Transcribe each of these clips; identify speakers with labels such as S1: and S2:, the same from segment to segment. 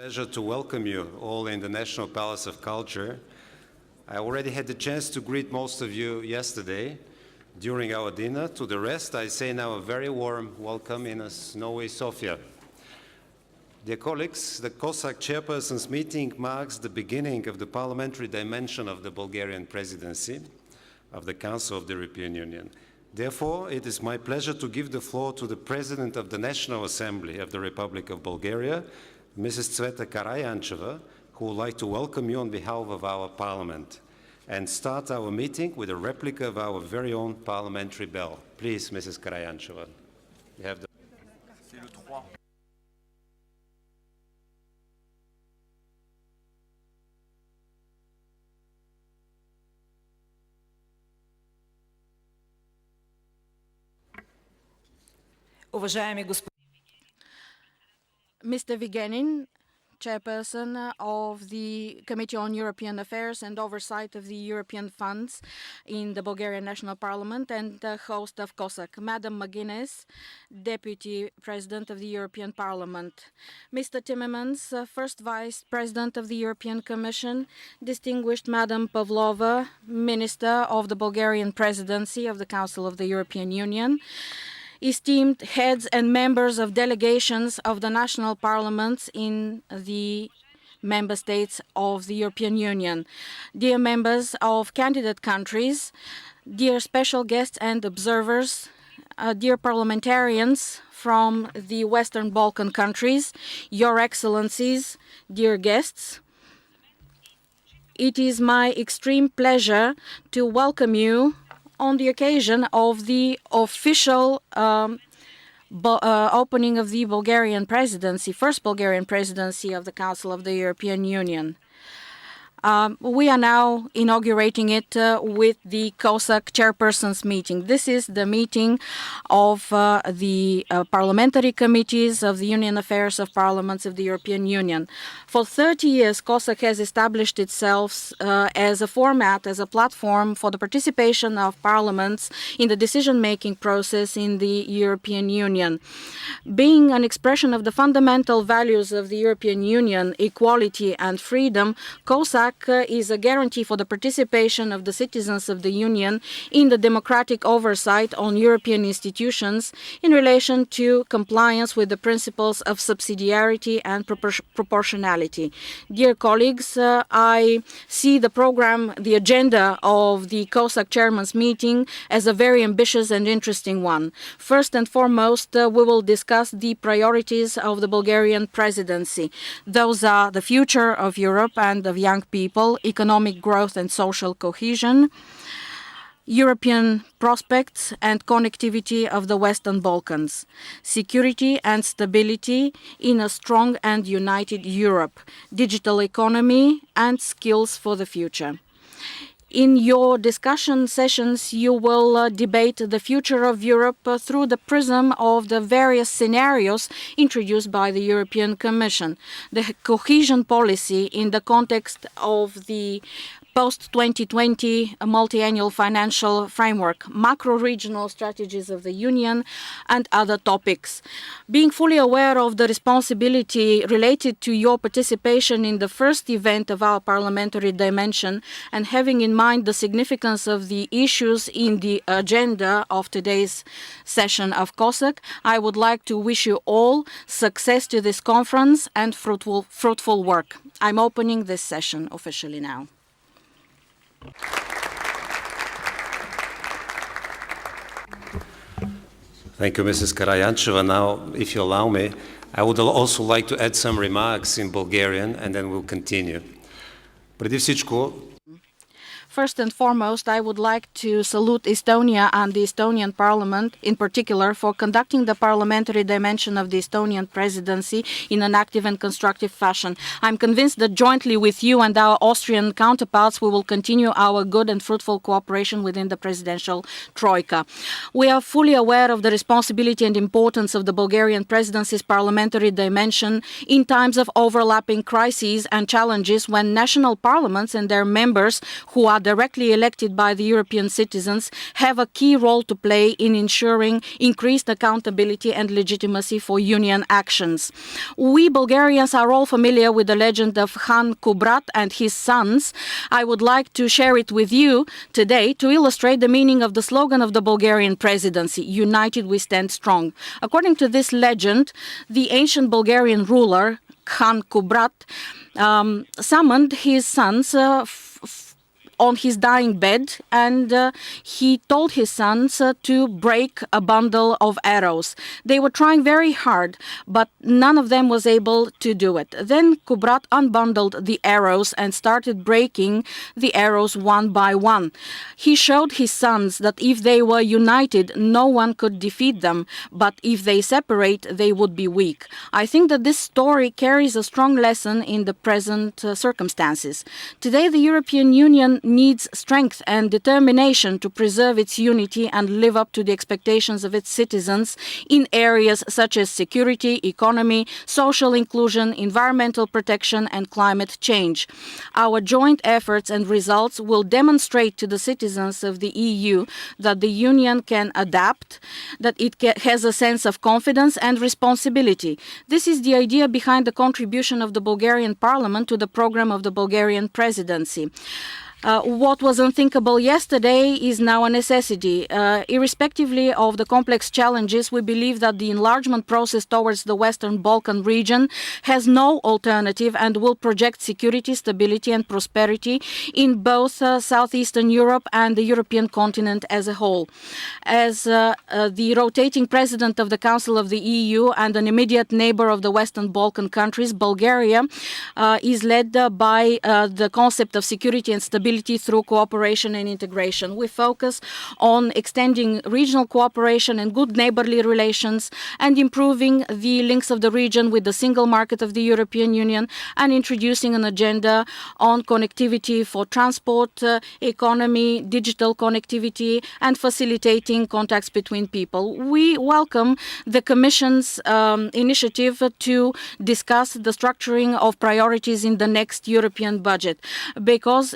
S1: Pleasure to welcome you all in the National Palace of Culture. I already had the chance to greet most of you yesterday during our dinner. To the rest, I say now a very warm welcome in a snowy Sofia. Dear colleagues, the COSAC chairperson's meeting marks the beginning of the parliamentary dimension of the Bulgarian presidency of the Council of the European Union. Therefore, it is my pleasure to give the floor to the President of the National Assembly of the Republic of Bulgaria, Mrs. Cveta Karajancheva, who would like to welcome you on behalf of our Parliament and start our meeting with a replica of our very own parliamentary bell. Please, Mrs. Karajancheva. You have the
S2: Mr. Vigenin, Chairperson of the Committee on European Affairs and Oversight of the European Funds in the Bulgarian National Parliament and the host of COSAC, Madam McGuinness, Deputy President of the European Parliament, Mr. Timmermans, First Vice President of the European Commission, distinguished Madam Pavlova, Minister of the Bulgarian Presidency of the Council of the European Union, esteemed heads and members of delegations of the national parliaments in the member states of the European Union, dear members of candidate countries, dear special guests and observers, dear parliamentarians from the Western Balkan countries, Your Excellencies, dear guests, it is my extreme pleasure to welcome you on the occasion of the official opening of the Bulgarian presidency, first Bulgarian presidency of the Council of the European Union. We are now inaugurating it with the COSAC chairperson's meeting. This is the meeting of the parliamentary committees of the Union Affairs of Parliaments of the European Union. For 30 years, COSAC has established itself as a format, as a platform for the participation of parliaments in the decision-making process in the European Union. Being an expression of the fundamental values of the European Union, equality and freedom, COSAC is a guarantee for the participation of the citizens of the Union in the democratic oversight on European institutions in relation to compliance with the principles of subsidiarity and proportionality. Dear colleagues, I see the program, the agenda of the COSAC chairman's meeting as a very ambitious and interesting one. First and foremost, we will discuss the priorities of the Bulgarian presidency. Those are the future of Europe and of young people, economic growth and social cohesion, European prospects and connectivity of the Western Balkans, security and stability in a strong and united Europe, digital economy and skills for the future. In your discussion sessions, you will debate the future of Europe through the prism of the various scenarios introduced by the European Commission. The cohesion policy in the context of the post-2020 multi-annual financial framework, macro-regional strategies of the Union, and other topics. Being fully aware of the responsibility related to your participation in the first event of our parliamentary dimension and having in mind the significance of the issues in the agenda of today's session of COSAC, I would like to wish you all success to this conference and fruitful work. I'm opening this session officially now.
S1: Thank you, Mrs. Karajancheva. Now, if you allow me, I would also like to add some remarks in Bulgarian, and then we'll continue. Преди всичко,
S2: First and foremost, I would like to salute Estonia and the Estonian Parliament in particular for conducting the parliamentary dimension of the Estonian presidency in an active and constructive fashion. I'm convinced that jointly with you and our Austrian counterparts, we will continue our good and fruitful cooperation within the presidential troika. We are fully aware of the responsibility and importance of the Bulgarian presidency's parliamentary dimension in times of overlapping crises and challenges when national parliaments and their members, who are directly elected by the European citizens, have a key role to play in ensuring increased accountability and legitimacy for Union actions. We Bulgarians are all familiar with the legend of Khan Kubrat and his sons. I would like to share it with you today to illustrate the meaning of the slogan of the Bulgarian presidency, "United we stand strong." According to this legend, the ancient Bulgarian ruler, Khan Kubrat, summoned his sons on his dying bed, and he told his sons to break a bundle of arrows. They were trying very hard, but none of them was able to do it. Then Kubrat unbundled the arrows and started breaking the arrows one by one. He showed his sons that if they were united, no one could defeat them, but if they separate, they would be weak. I think that this story carries a strong lesson in the present circumstances. Today, the European Union needs strength and determination to preserve its unity and live up to the expectations of its citizens in areas such as security, economy, social inclusion, environmental protection, and climate change. Our joint efforts and results will demonstrate to the citizens of the EU that the Union can adapt, that it has a sense of confidence and responsibility. This is the idea behind the contribution of the Bulgarian Parliament to the program of the Bulgarian presidency. What was unthinkable yesterday is now a necessity. Irrespectively of the complex challenges, we believe that the enlargement process towards the Western Balkan region has no alternative and will project security, stability, and prosperity in both Southeastern Europe and the European continent as a whole. As the rotating president of the Council of the EU and an immediate neighbor of the Western Balkan countries, Bulgaria is led by the concept of security and stability through cooperation and integration. We focus on extending regional cooperation and good neighborly relations and improving the links of the region with the single market of the European Union and introducing an agenda on connectivity for transport, economy, digital connectivity, and facilitating contacts between people. We welcome the Commission's initiative to discuss the structuring of priorities in the next European budget, because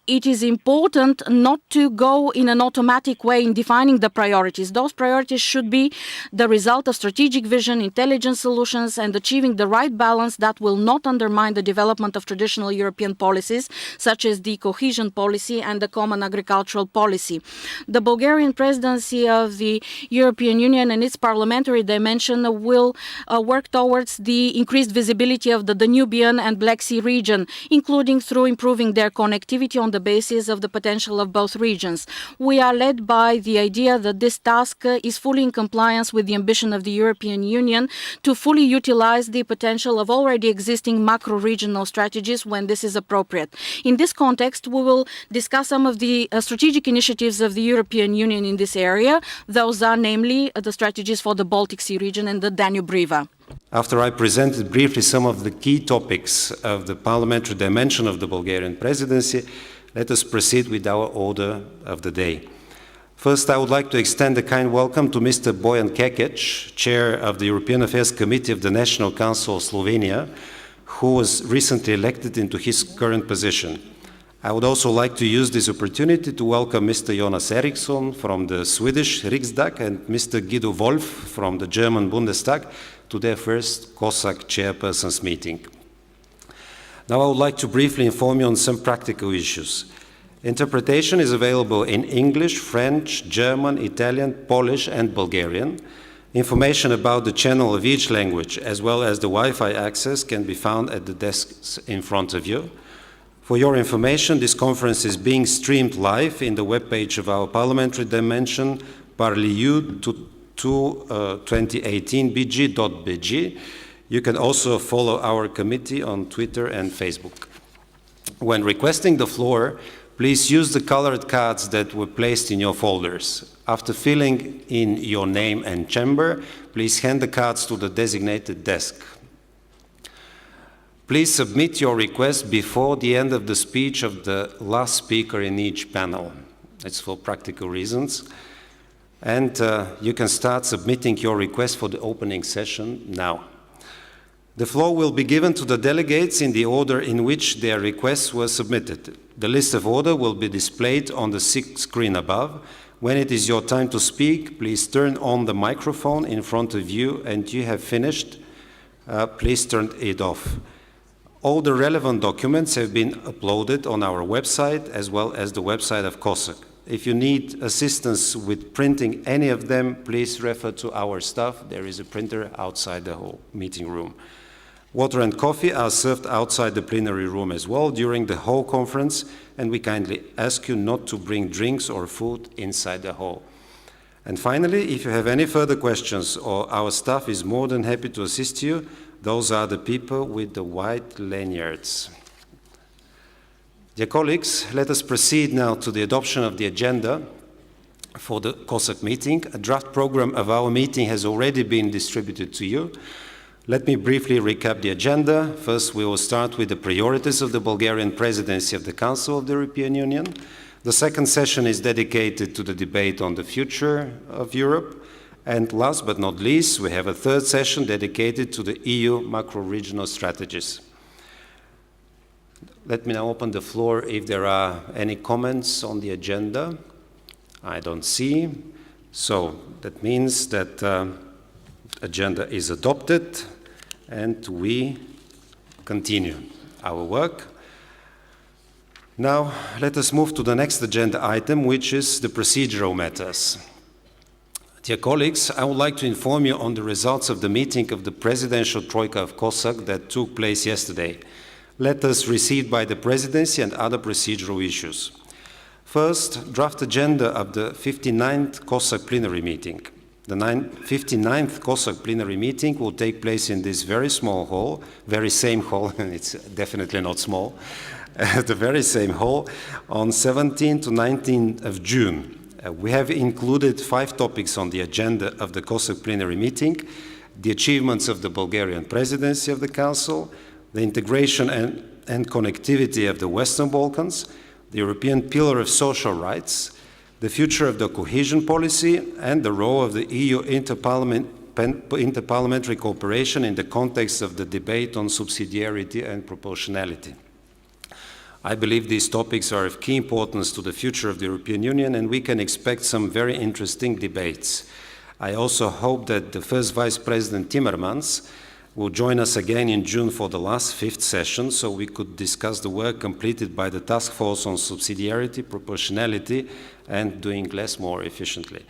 S2: it is important not to go in an automatic way in defining the priorities. Those priorities should be the result of strategic vision, intelligent solutions, and achieving the right balance that will not undermine the development of traditional European policies, such as the cohesion policy and the common agricultural policy. The Bulgarian presidency of the European Union and its parliamentary dimension will work towards the increased visibility of the Danubian and Black Sea region, including through improving their connectivity on the basis of the potential of both regions. We are led by the idea that this task is fully in compliance with the ambition of the European Union to fully utilize the potential of already existing macro-regional strategies when this is appropriate. In this context, we will discuss some of the strategic initiatives of the European Union in this area. Those are namely the strategies for the Baltic Sea region and the Danube River.
S1: After I presented briefly some of the key topics of the parliamentary dimension of the Bulgarian presidency, let us proceed with our order of the day. First, I would like to extend a kind welcome to Mr. Bojan Kekec, Chair of the European Affairs Committee of the National Council of Slovenia, who was recently elected into his current position. I would also like to use this opportunity to welcome Mr. Jonas Eriksson from the Swedish Riksdag and Mr. Guido Wolf from the German Bundestag to their first COSAC chairpersons meeting. Now I would like to briefly inform you on some practical issues. Interpretation is available in English, French, German, Italian, Polish, and Bulgarian. Information about the channel of each language, as well as the Wi-Fi access, can be found at the desks in front of you. For your information, this conference is being streamed live in the webpage of our parliamentary dimension, parliu2018bg.bg. You can also follow our committee on Twitter and Facebook. When requesting the floor, please use the colored cards that were placed in your folders. After filling in your name and chamber, please hand the cards to the designated desk. Please submit your request before the end of the speech of the last speaker in each panel. It's for practical reasons. And you can start submitting your request for the opening session now. The floor will be given to the delegates in the order in which their requests were submitted. The list of order will be displayed on the screen above. When it is your time to speak, please turn on the microphone in front of you, and you have finished, please turn it off. All the relevant documents have been uploaded on our website as well as the website of COSAC. If you need assistance with printing any of them, please refer to our staff. There is a printer outside the whole meeting room. Water and coffee are served outside the plenary room as well during the whole conference, and we kindly ask you not to bring drinks or food inside the hall. And finally, if you have any further questions, or our staff is more than happy to assist you, those are the people with the white lanyards. Dear colleagues, let us proceed now to the adoption of the agenda for the COSAC meeting. A draft program of our meeting has already been distributed to you. Let me briefly recap the agenda. First, we will start with the priorities of the Bulgarian presidency of the Council of the European Union. The second session is dedicated to the debate on the future of Europe. And last but not least, we have a third session dedicated to the EU macro-regional strategies. Let me now open the floor if there are any comments on the agenda. I don't see. So that means that agenda is adopted, and we continue our work. Now, let us move to the next agenda item, which is the procedural matters. Dear colleagues, I would like to inform you on the results of the meeting of the Presidential Troika of COSAC that took place yesterday. Letters received by the Presidency and other procedural issues. First, draft agenda of the 59th COSAC plenary meeting. The 59th COSAC plenary meeting will take place in this very small hall, very same hall, and it's definitely not small, the very same hall, on 17th to 19th of June. We have included 5 topics on the agenda of the COSAC plenary meeting: the achievements of the Bulgarian presidency of the Council, the integration and connectivity of the Western Balkans, the European Pillar of Social Rights, the future of the cohesion policy, and the role of the EU interparliamentary cooperation in the context of the debate on subsidiarity and proportionality. I believe these topics are of key importance to the future of the European Union, and we can expect some very interesting debates. I also hope that the first Vice President Timmermans will join us again in June for the last 5th session, so we could discuss the work completed by the Task Force on Subsidiarity, Proportionality, and Doing Less more efficiently,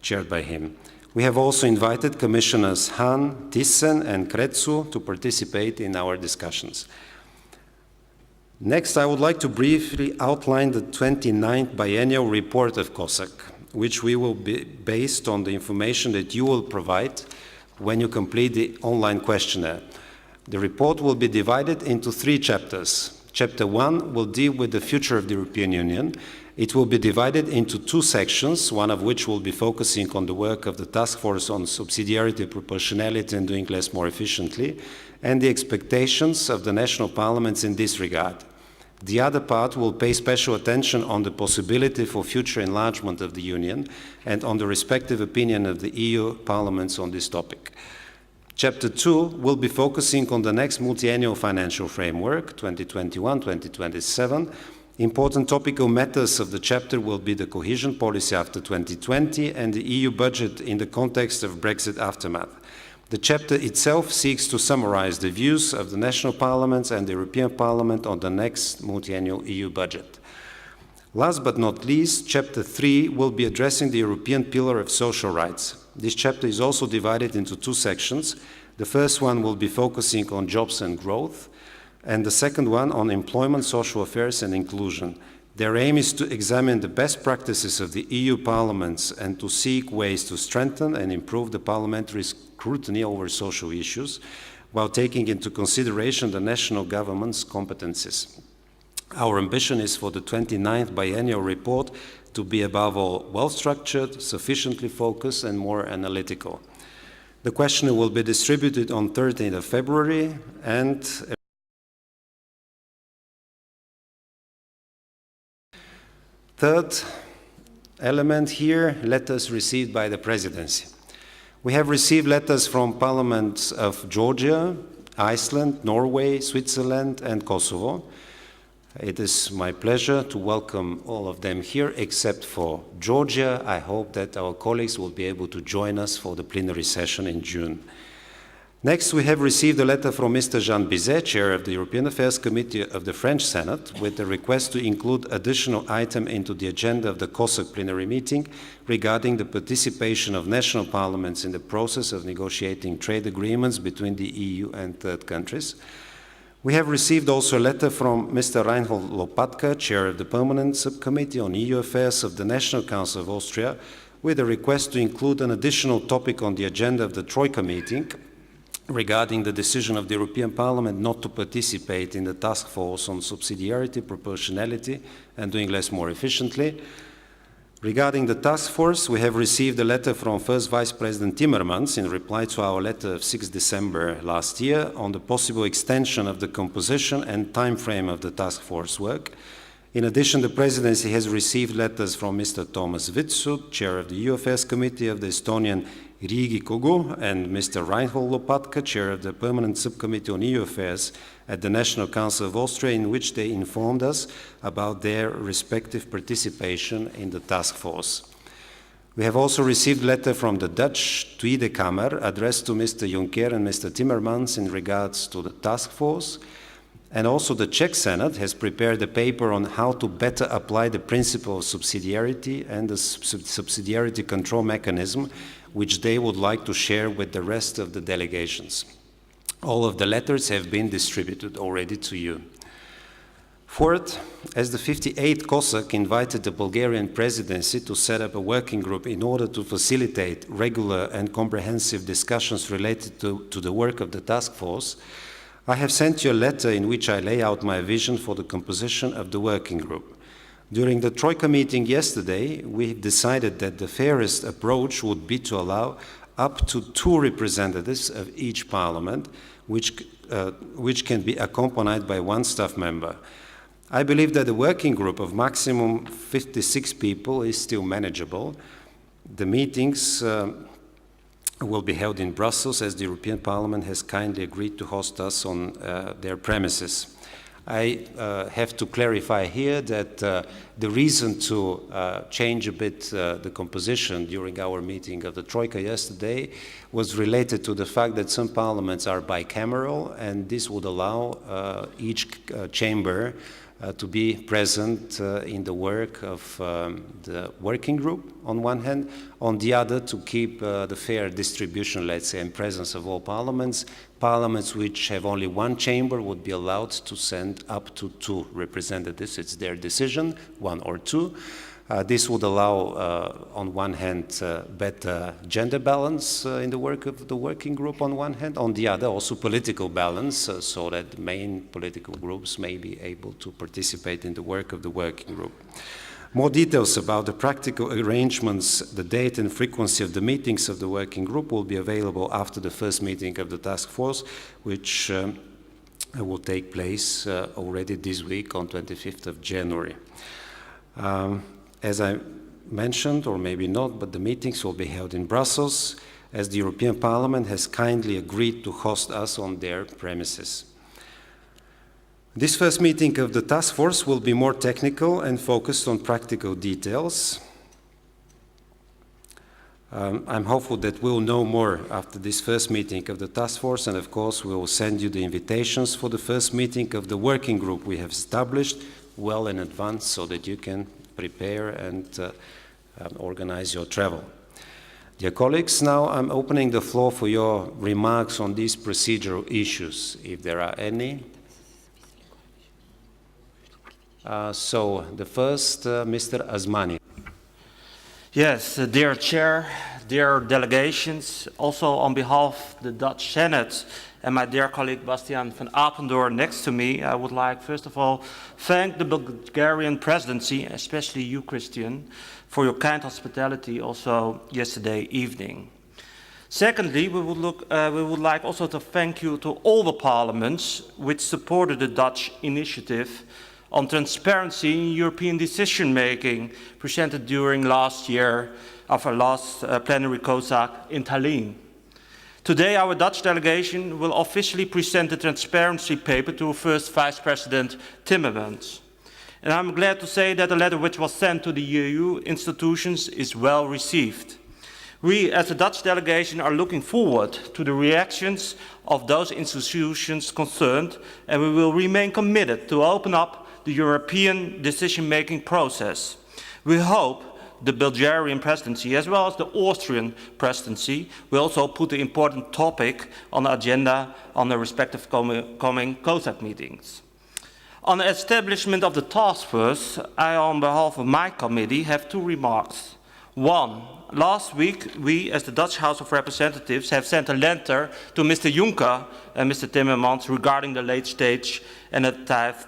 S1: chaired by him. We have also invited Commissioners Hahn, Thyssen, and Kretsu to participate in our discussions. Next, I would like to briefly outline the 29th biennial report of COSAC, which will be based on the information that you will provide when you complete the online questionnaire. The report will be divided into 3 chapters. Chapter 1 will deal with the future of the European Union. It will be divided into 2 sections, one of which will be focusing on the work of the Task Force on Subsidiarity, Proportionality, and Doing Less more efficiently, and the expectations of the national parliaments in this regard. The other part will pay special attention on the possibility for future enlargement of the Union and on the respective opinion of the EU parliaments on this topic. Chapter 2 will be focusing on the next multi-annual financial framework, 2021-2027. Important topical matters of the chapter will be the cohesion policy after 2020 and the EU budget in the context of Brexit aftermath. The chapter itself seeks to summarize the views of the national parliaments and the European Parliament on the next multi-annual EU budget. Last but not least, Chapter 3 will be addressing the European Pillar of Social Rights. This chapter is also divided into 2 sections. The first one will be focusing on jobs and growth, and the second one on employment, social affairs, and inclusion. Their aim is to examine the best practices of the EU parliaments and to seek ways to strengthen and improve the parliamentary scrutiny over social issues, while taking into consideration the national government's competences. Our ambition is for the 29th biennial report to be above all well-structured, sufficiently focused, and more analytical. The questionnaire will be distributed on 13th of February and third element here, letters received by the Presidency. We have received letters from parliaments of Georgia, Iceland, Norway, Switzerland, and Kosovo. It is my pleasure to welcome all of them here, except for Georgia. I hope that our colleagues will be able to join us for the plenary session in June. Next, we have received a letter from Mr. Jean Bizet, Chair of the European Affairs Committee of the French Senate, with a request to include additional item into the agenda of the COSAC plenary meeting regarding the participation of national parliaments in the process of negotiating trade agreements between the EU and third countries. We have received also a letter from Mr. Reinhold Lopatka, Chair of the Permanent Subcommittee on EU Affairs of the National Council of Austria, with a request to include an additional topic on the agenda of the Troika meeting regarding the decision of the European Parliament not to participate in the task force on subsidiarity, proportionality, and doing less more efficiently. Regarding the task force, we have received a letter from First Vice President Timmermans in reply to our letter of 6 December last year on the possible extension of the composition and time frame of the task force work. In addition, the Presidency has received letters from Mr. Thomas Vitsut, Chair of the EU Affairs Committee of the Estonian Riigi Kogu, and Mr. Reinhold Lopatka, Chair of the Permanent Subcommittee on EU Affairs at the National Council of Austria, in which they informed us about their respective participation in the task force. We have also received a letter from the Dutch Tweede Kamer addressed to Mr. Juncker and Mr. Timmermans in regards to the task force. And also the Czech Senate has prepared a paper on how to better apply the principle of subsidiarity and the subsidiarity control mechanism, which they would like to share with the rest of the delegations. All of the letters have been distributed already to you. Fourth, as the 58th COSAC invited the Bulgarian presidency to set up a working group in order to facilitate regular and comprehensive discussions related to the work of the task force, I have sent you a letter in which I lay out my vision for the composition of the working group. During the Troika meeting yesterday, we decided that the fairest approach would be to allow up to 2 representatives of each parliament, which can be accompanied by 1 staff member. I believe that a working group of maximum 56 people is still manageable. The meetings will be held in Brussels, as the European Parliament has kindly agreed to host us on their premises. I have to clarify here that the reason to change a bit the composition during our meeting of the Troika yesterday was related to the fact that some parliaments are bicameral, and this would allow each chamber to be present in the work of the working group on one hand, on the other to keep the fair distribution, let's say, and presence of all parliaments. Parliaments which have only 1 chamber would be allowed to send up to 2 representatives. It's their decision, 1 or 2. This would allow, on one hand, better gender balance in the work of the working group on one hand, on the other also political balance, so that main political groups may be able to participate in the work of the working group. More details about the practical arrangements, the date and frequency of the meetings of the working group will be available after the first meeting of the task force, which will take place already this week on 25th of January. As I mentioned, or maybe not, but the meetings will be held in Brussels, as the European Parliament has kindly agreed to host us on their premises. This first meeting of the task force will be more technical and focused on practical details. I'm hopeful that we'll know more after this first meeting of the task force, and of course we will send you the invitations for the first meeting of the working group we have established well in advance so that you can prepare and organize your travel. Dear colleagues, now I'm opening the floor for your remarks on these procedural issues, if there are any. So the first, Mr. Asmani.
S3: Yes, dear Chair, dear delegations, also on behalf of the Dutch Senate and my dear colleague Bastiaan van Apeldoorn next to me, I would like first of all thank the Bulgarian presidency, especially you, Christian, for your kind hospitality also yesterday evening. Secondly, we would like also to thank you to all the parliaments which supported the Dutch initiative on transparency in European decision-making presented during last year of our last plenary COSAC in Tallinn. Today, our Dutch delegation will officially present the transparency paper to first Vice President Timmermans. And I'm glad to say that the letter which was sent to the EU institutions is well received. We, as a Dutch delegation, are looking forward to the reactions of those institutions concerned, and we will remain committed to open up the European decision-making process. We hope the Bulgarian presidency, as well as the Austrian presidency, will also put the important topic on the agenda on the respective coming COSAC meetings. On the establishment of the task force, I, on behalf of my committee, have two remarks. One, last week, we, as the Dutch House of Representatives, have sent a letter to Mr. Juncker and Mr. Timmermans regarding the late stage and the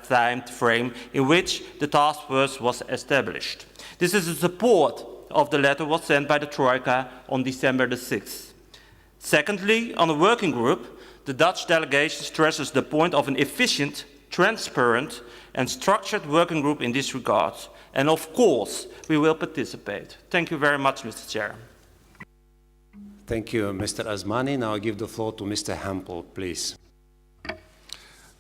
S3: time frame in which the task force was established. This is the support of the letter was sent by the Troika on December the 6th. Secondly, on the working group, the Dutch delegation stresses the point of an efficient, transparent and structured working group in this regard. And of course, we will participate. Thank you very much, Mr. Chair.
S1: Thank you, Mr. Asmani. Now I give the floor to Mr. Hampel, please.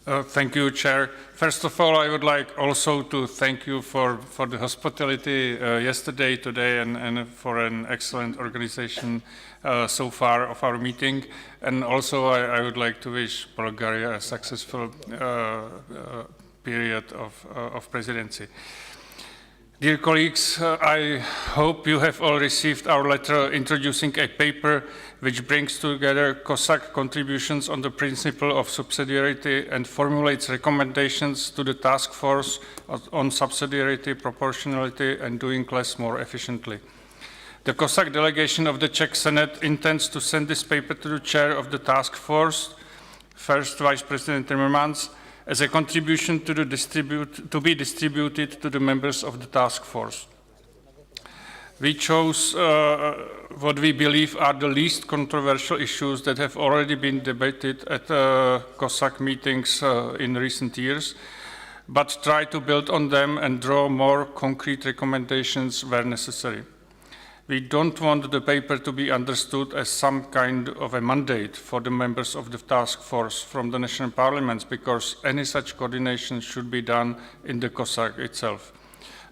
S4: Thank you, Chair. First of all, I would like also to thank you for the hospitality yesterday, today, and for an excellent organization so far of our meeting. And also, I would like to wish Bulgaria a successful period of presidency. Dear colleagues, I hope you have all received our letter introducing a paper which brings together COSAC contributions on the principle of subsidiarity and formulates recommendations to the task force on subsidiarity, proportionality and doing less more efficiently. The COSAC delegation of the Czech Senate intends to send this paper to the chair of the task force, First Vice President Timmermans, as a contribution to be distributed to the members of the task force. We chose what we believe are the least controversial issues that have already been debated at COSAC meetings in recent years, but try to build on them and draw more concrete recommendations where necessary. We don't want the paper to be understood as some kind of a mandate for the members of the task force from the national parliaments, because any such coordination should be done in the COSAC itself.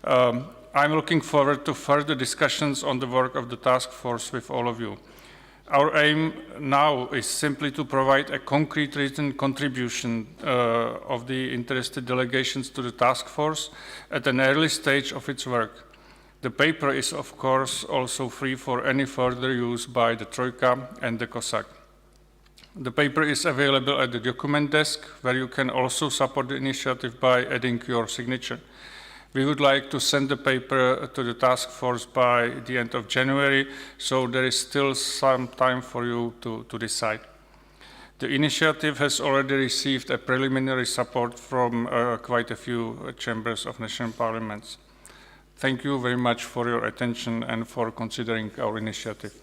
S4: I'm looking forward to further discussions on the work of the task force with all of you. Our aim now is simply to provide a concrete written contribution of the interested delegations to the task force at an early stage of its work. The paper is, of course, also free for any further use by the Troika and the COSAC. The paper is available at the document desk, where you can also support the initiative by adding your signature. We would like to send the paper to the task force by the end of January, so there is still some time for you to decide. The initiative has already received a preliminary support from quite a few chambers of national parliaments. Thank you very much for your attention and for considering our initiative.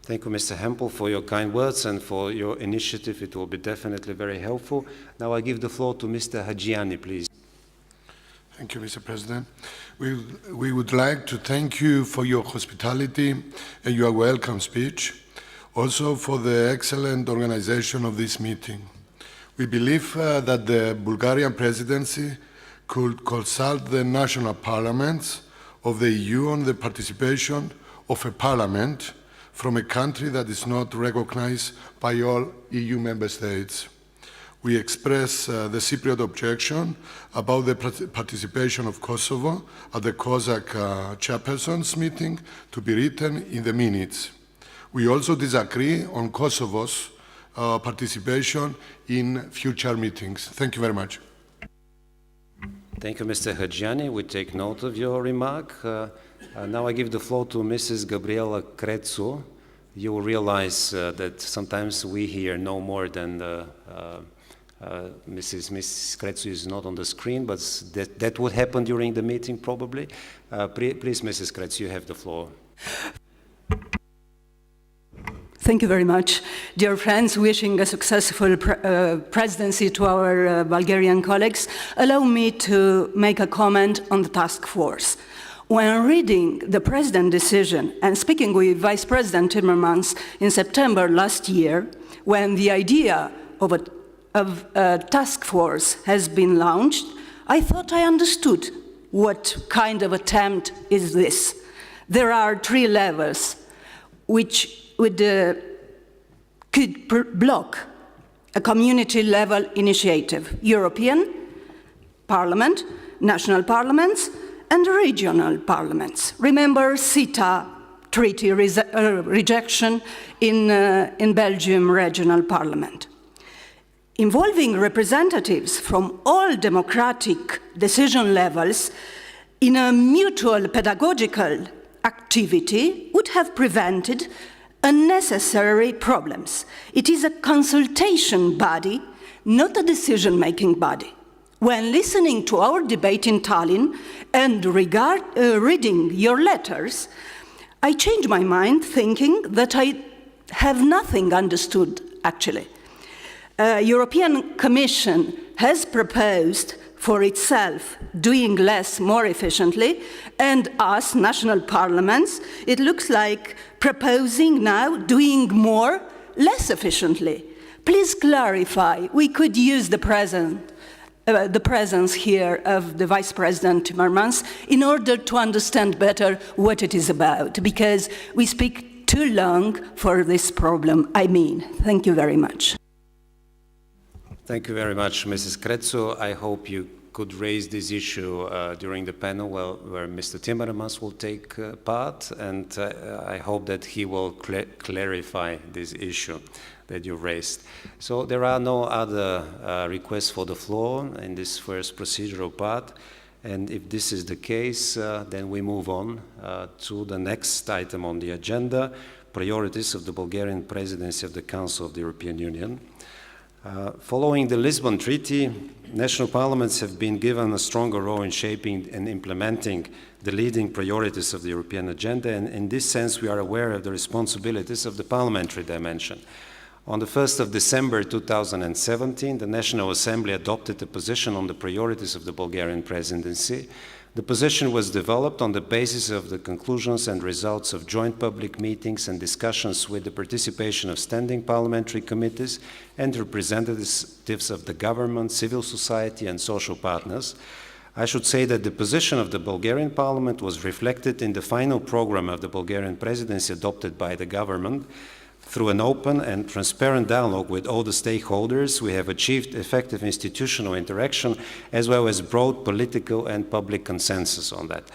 S1: Thank you, Mr. Hempel, for your kind words and for your initiative. It will be definitely very helpful. Now I give the floor to Mr. Hajiani, please.
S5: Thank you, Mr. President. We would like to thank you for your hospitality and your welcome speech, also for the excellent organization of this meeting. We believe that the Bulgarian presidency could consult the national parliaments of the EU on the participation of a parliament from a country that is not recognized by all EU member states. We express the Cypriot objection about the participation of Kosovo at the COSAC chairpersons meeting to be written in the minutes. We also disagree on Kosovo's participation in future meetings. Thank you very much.
S1: Thank you, Mr. Hajiani. We take note of your remark. Now I give the floor to Mrs. Gabriela Crețu. You will realize that sometimes we here know more than Mrs. Crețu is not on the screen, but that would happen during the meeting probably. Please, Mrs. Crețu, you have the floor.
S6: Thank you very much. Dear friends, wishing a successful presidency to our Bulgarian colleagues, allow me to make a comment on the task force. When reading the President's decision and speaking with Vice President Timmermans in September last year, when the idea of a task force has been launched, I thought I understood what kind of attempt is this. There are 3 levels which could block a community-level initiative: European Parliament, national parliaments, and regional parliaments. Remember CETA treaty rejection in Belgium regional parliament. Involving representatives from all democratic decision levels in a mutual pedagogical activity would have prevented unnecessary problems. It is a consultation body, not a decision-making body. When listening to our debate in Tallinn and reading your letters, I changed my mind, thinking that I have nothing understood, actually. European Commission has proposed for itself doing less more efficiently, and us, national parliaments, it looks like proposing now doing more less efficiently. Please clarify. We could use the presence here of the Vice President Timmermans in order to understand better what it is about, because we speak too long for this problem. Thank you very much.
S1: Thank you very much, Mrs. Kretsu. I hope you could raise this issue during the panel where Mr. Timmermans will take part, and I hope that he will clarify this issue that you raised. So there are no other requests for the floor in this first procedural part, and if this is the case, then we move on to the next item on the agenda, priorities of the Bulgarian presidency of the Council of the European Union. Following the Lisbon Treaty, national parliaments have been given a stronger role in shaping and implementing the leading priorities of the European agenda, and in this sense we are aware of the responsibilities of the parliamentary dimension. On the 1st of December 2017, the National Assembly adopted a position on the priorities of the Bulgarian presidency. The position was developed on the basis of the conclusions and results of joint public meetings and discussions with the participation of standing parliamentary committees and representatives of the government, civil society, and social partners. I should say that the position of the Bulgarian parliament was reflected in the final program of the Bulgarian presidency adopted by the government. Through an open and transparent dialogue with all the stakeholders, we have achieved effective institutional interaction as well as broad political and public consensus on that.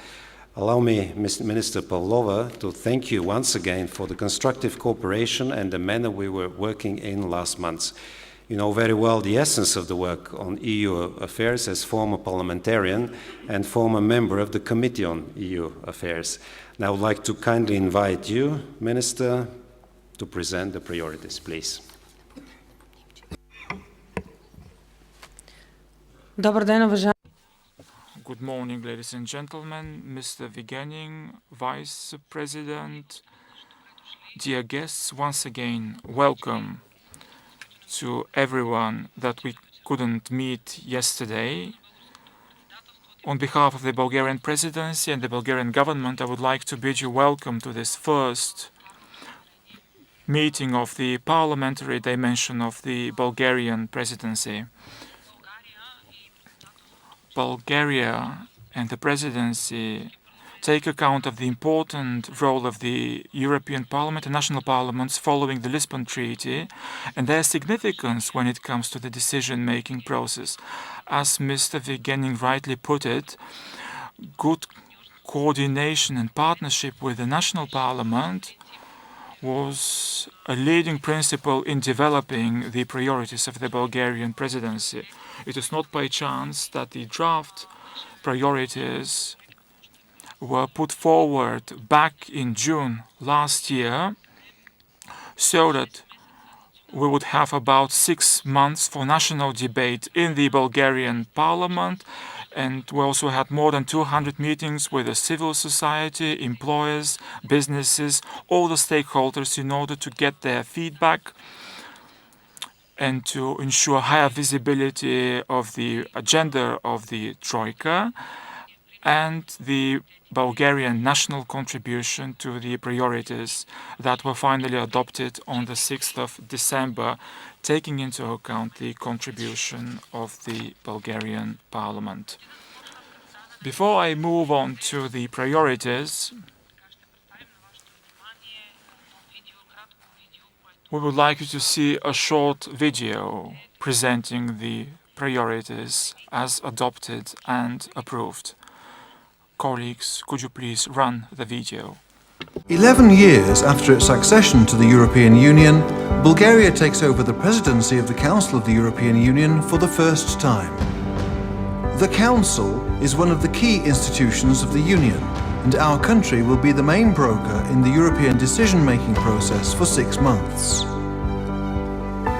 S1: Allow me, Minister Pavlova, to thank you once again for the constructive cooperation and the manner we were working in last months. You know very well the essence of the work on EU affairs as former parliamentarian and former member of the Committee on EU Affairs. Now I would like to kindly invite you, Minister, to present the priorities, please.
S7: Good morning, ladies and gentlemen, Mr. Vigenin, Vice President, dear guests, once again, welcome to everyone that we couldn't meet yesterday. On behalf of the Bulgarian presidency and the Bulgarian government, I would like to bid you welcome to this first meeting of the parliamentary dimension of the Bulgarian presidency. Bulgaria and the presidency take account of the important role of the European Parliament and national parliaments following the Lisbon Treaty and their significance when it comes to the decision-making process. As Mr. Vigenin rightly put it, good coordination and partnership with the national parliament was a leading principle in developing the priorities of the Bulgarian presidency. It is not by chance that the draft priorities were put forward back in June last year so that we would have about 6 months for national debate in the Bulgarian parliament, and we also had more than 200 meetings with the civil society, employers, businesses, all the stakeholders in order to get their feedback and to ensure higher visibility of the agenda of the Troika. and the Bulgarian national contribution to the priorities that were finally adopted on the 6th of December, taking into account the contribution of the Bulgarian parliament. Before I move on to the priorities, we would like you to see a short video presenting the priorities as adopted and approved. Colleagues, could you please run the video?
S8: 11 years after its accession to the European Union, Bulgaria takes over the presidency of the Council of the European Union for the first time. The Council is one of the key institutions of the Union, and our country will be the main broker in the European decision-making process for 6 months.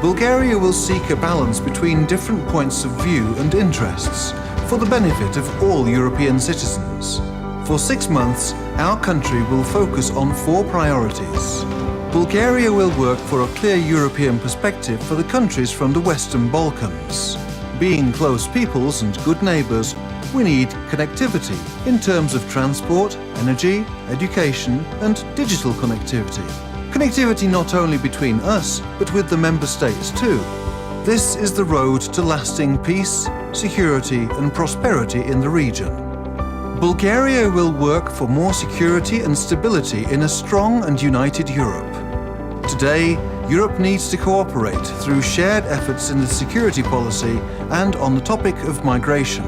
S8: Bulgaria will seek a balance between different points of view and interests for the benefit of all European citizens. For 6 months, our country will focus on 4 priorities. Bulgaria will work for a clear European perspective for the countries from the Western Balkans. Being close peoples and good neighbours, we need connectivity in terms of transport, energy, education and digital connectivity. Connectivity not only between us, but with the member states too. This is the road to lasting peace, security and prosperity in the region. Bulgaria will work for more security and stability in a strong and united Europe. Today, Europe needs to cooperate through shared efforts in the security policy and on the topic of migration.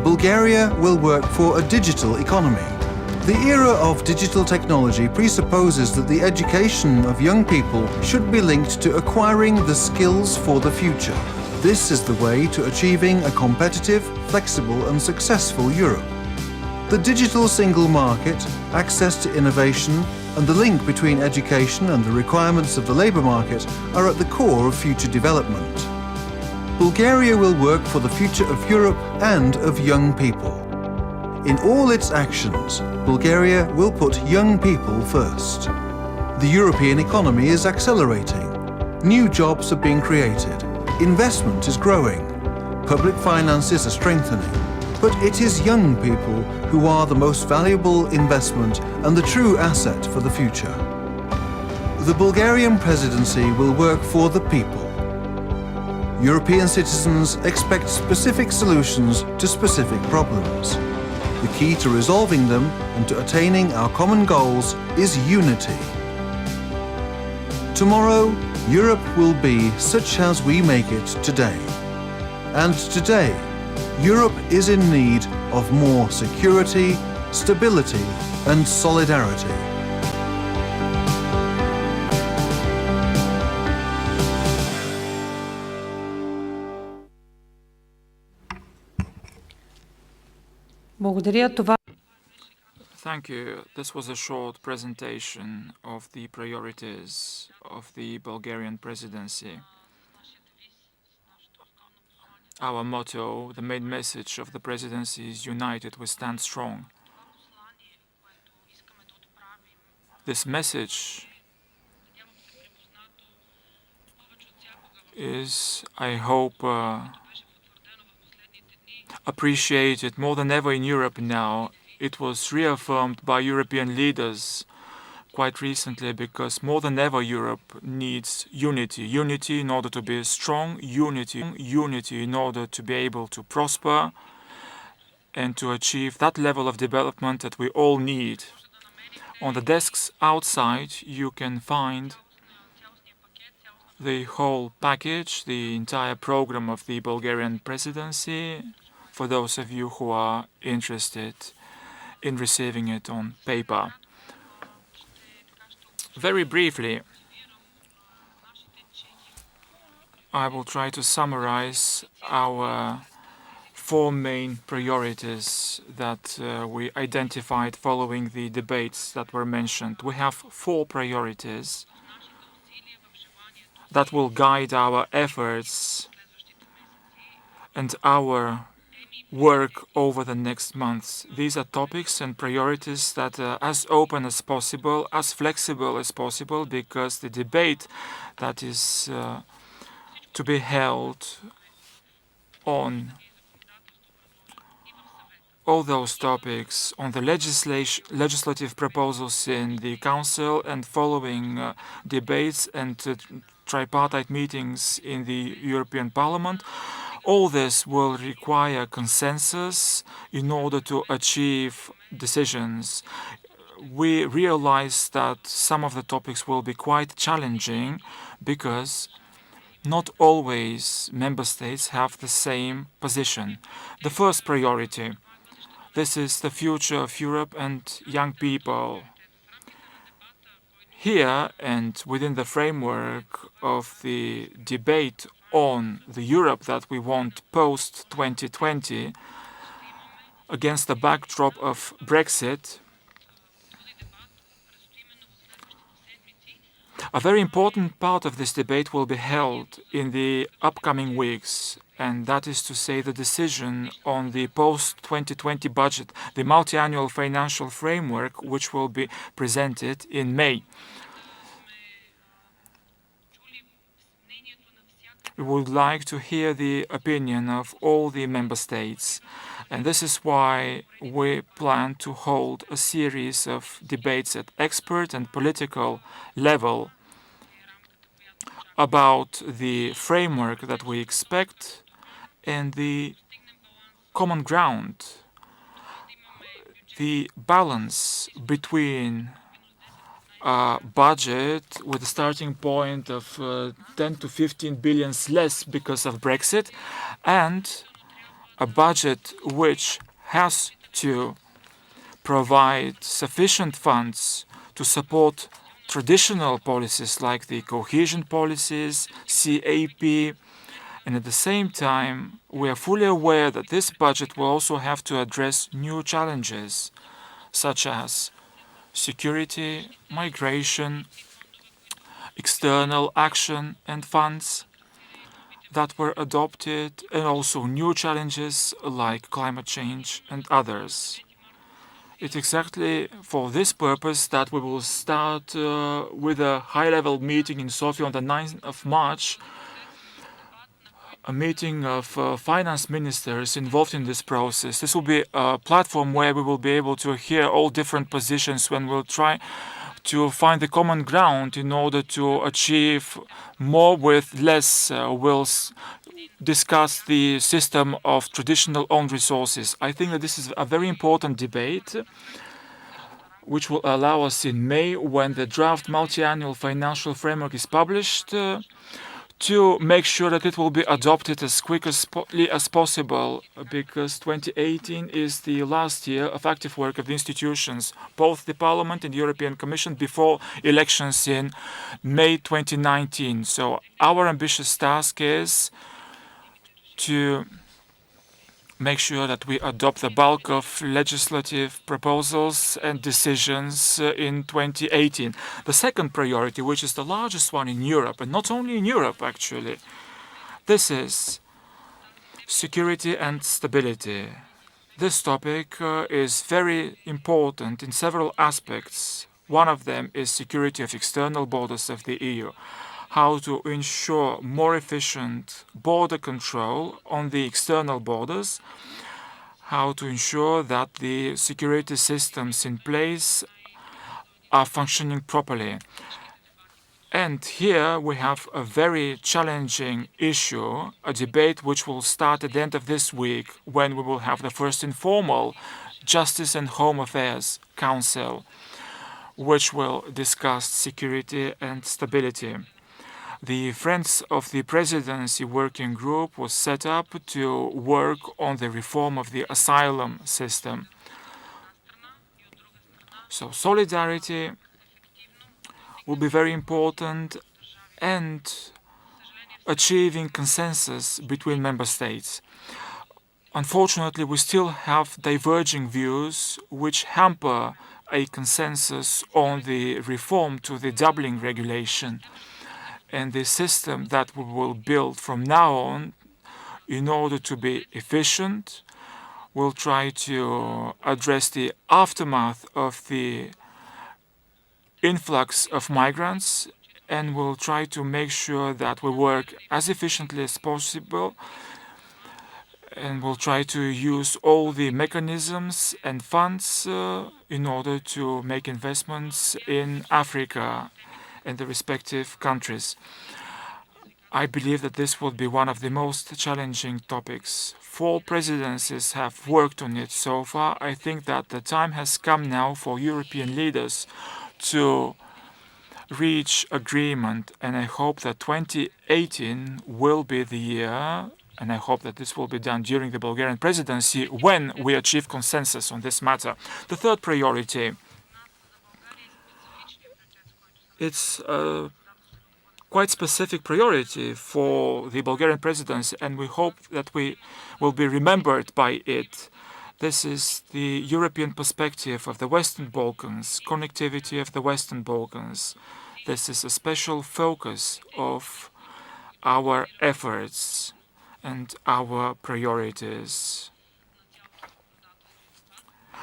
S8: Bulgaria will work for a digital economy. The era of digital technology presupposes that the education of young people should be linked to acquiring the skills for the future. This is the way to achieving a competitive, flexible and successful Europe. The digital single market, access to innovation and the link between education and the requirements of the labour market are at the core of future development. Bulgaria will work for the future of Europe and of young people. In all its actions, Bulgaria will put young people first. The European economy is accelerating. New jobs are being created. Investment is growing. Public finances are strengthening. But it is young people who are the most valuable investment and the true asset for the future. The Bulgarian presidency will work for the people. European citizens expect specific solutions to specific problems. The key to resolving them and to attaining our common goals is unity. Tomorrow, Europe will be such as we make it today. And today, Europe is in need of more security, stability and solidarity.
S9: Благодаря. Това
S7: Thank you. This was a short presentation of the priorities of the Bulgarian presidency. Our motto, the main message of the presidency is united, we stand strong. This message is, I hope, appreciated more than ever in Europe now. It was reaffirmed by European leaders quite recently because more than ever Europe needs unity. Unity in order to be strong, unity in order to be able to prosper and to achieve that level of development that we all need. On the desks outside you can find the whole package, the entire program of the Bulgarian presidency, for those of you who are interested in receiving it on paper. Very briefly, I will try to summarize our 4 main priorities that we identified following the debates that were mentioned. We have 4 priorities that will guide our efforts and our work over the next months. These are topics and priorities that are as open as possible, as flexible as possible, because the debate that is to be held on all those topics on the legislative proposals in the Council and following debates and tripartite meetings in the European Parliament. All this will require consensus in order to achieve decisions. We realize that some of the topics will be quite challenging because not always member states have the same position. The first priority, this is the future of Europe and young people. Here and within the framework of the debate on the Europe that we want post-2020, against the backdrop of Brexit, a very important part of this debate will be held in the upcoming weeks, and that is to say the decision on the post-2020 budget, the multi-annual financial framework, which will be presented in May. We would like to hear the opinion of all the member states, and this is why we plan to hold a series of debates at expert and political level about the framework that we expect and the common ground, the balance between a budget with a starting point of 10 to 15 billion less because of Brexit, and a budget which has to provide sufficient funds to support traditional policies like the cohesion policies, CAP, and at the same time, we are fully aware that this budget will also have to address new challenges, such as security, migration, external action and funds that were adopted, and also new challenges like climate change and others. It's exactly for this purpose that we will start with a high-level meeting in Sofia on the 9th of March, a meeting of finance ministers involved in this process. This will be a platform where we will be able to hear all different positions when we'll try to find the common ground in order to achieve more with less. We'll discuss the system of traditional owned resources. I think that this is a very important debate which will allow us in May, when the draft multi-annual financial framework is published, to make sure that it will be adopted as quickly as possible, because 2018 is the last year of active work of the institutions, both the Parliament and the European Commission, before elections in May 2019. So our ambitious task is to make sure that we adopt the bulk of legislative proposals and decisions in 2018. The second priority, which is the largest one in Europe, and not only in Europe actually, this is security and stability. This topic is very important in several aspects. One of them is security of external borders of the EU. How to ensure more efficient border control on the external borders, how to ensure that the security systems in place are functioning properly. And here we have a very challenging issue, a debate which will start at the end of this week, when we will have the first informal Justice and Home Affairs Council, which will discuss security and stability. The Friends of the Presidency Working Group was set up to work on the reform of the asylum system. So solidarity will be very important, and achieving consensus between member states. Unfortunately, we still have diverging views which hamper a consensus on the reform to the Dublin regulation. And the system that we will build from now on, in order to be efficient, will try to address the aftermath of the influx of migrants, and will try to make sure that we work as efficiently as possible and will try to use all the mechanisms and funds in order to make investments in Africa and the respective countries. I believe that this will be one of the most challenging topics. 4 presidencies have worked on it so far. I think that the time has come now for European leaders to reach agreement, and I hope that 2018 will be the year, and I hope that this will be done during the Bulgarian presidency, when we achieve consensus on this matter. The third priority, it's a quite specific priority for the Bulgarian presidency, and we hope that we will be remembered by it. This is the European perspective of the Western Balkans, connectivity of the Western Balkans. This is a special focus of our efforts and our priorities.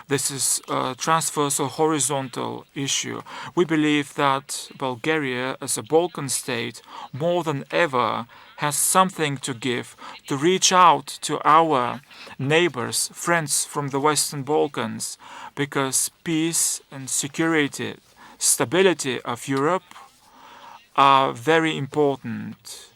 S7: This is a transversal, horizontal issue. We believe that Bulgaria, as a Balkan state, more than ever has something to give, to reach out to our neighbors, friends from the Western Balkans, because peace and security, stability of Europe are very important.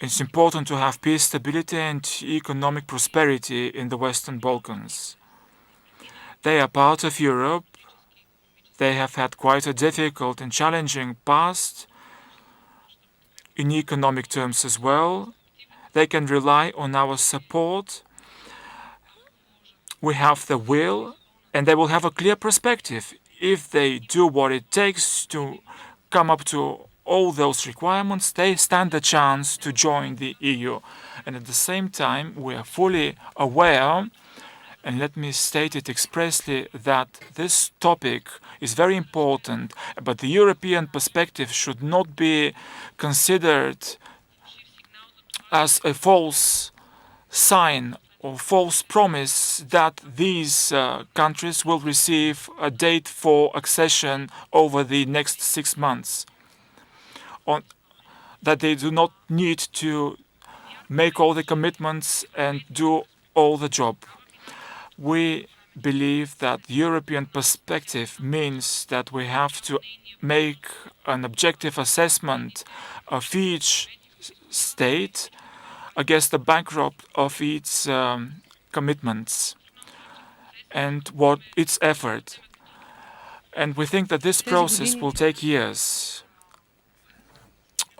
S7: It's important to have peace, stability, and economic prosperity in the Western Balkans. They are part of Europe. They have had quite a difficult and challenging past in economic terms as well. They can rely on our support. We have the will, and they will have a clear perspective if they do what it takes to come up to all those requirements. They stand a chance to join the EU. And at the same time, we are fully aware, and let me state it expressly, that this topic is very important, but the European perspective should not be considered as a false sign or false promise that these countries will receive a date for accession over the next 6 months. That they do not need to make all the commitments and do all the job. We believe that the European perspective means that we have to make an objective assessment of each state against the backdrop of its commitments and what its effort. And we think that this process will take years.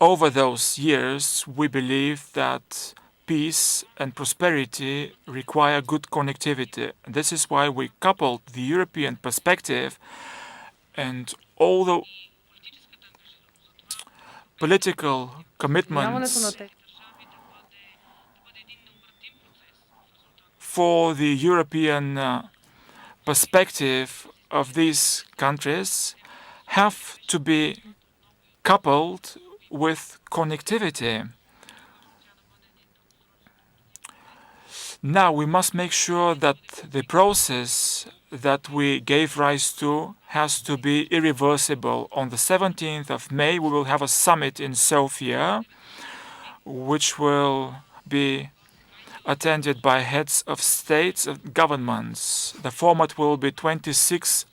S7: Over those years, we believe that peace and prosperity require good connectivity. This is why we coupled the European perspective and all the political commitments for the European perspective of these countries have to be coupled with connectivity. Now we must make sure that the process that we gave rise to has to be irreversible. On the 17th of May, we will have a summit in Sofia, which will be attended by heads of states and governments. The format will be 26+.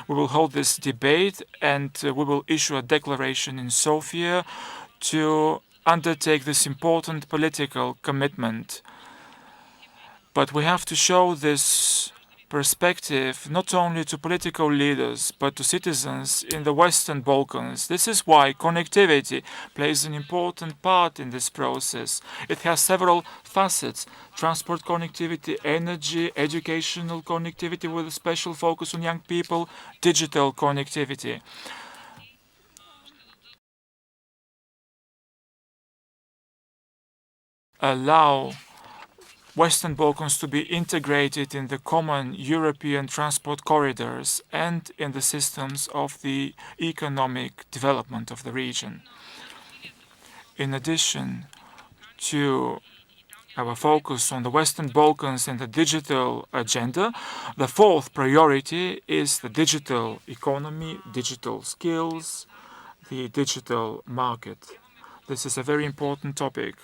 S7: We will hold this debate, and we will issue a declaration in Sofia to undertake this important political commitment. But we have to show this perspective not only to political leaders, but to citizens in the Western Balkans. This is why connectivity plays an important part in this process. It has several facets: transport connectivity, energy, educational connectivity with a special focus on young people, digital connectivity. Allow Western Balkans to be integrated in the common European transport corridors and in the systems of the economic development of the region. In addition to our focus on the Western Balkans and the digital agenda, the fourth priority is the digital economy, digital skills, the digital market. This is a very important topic.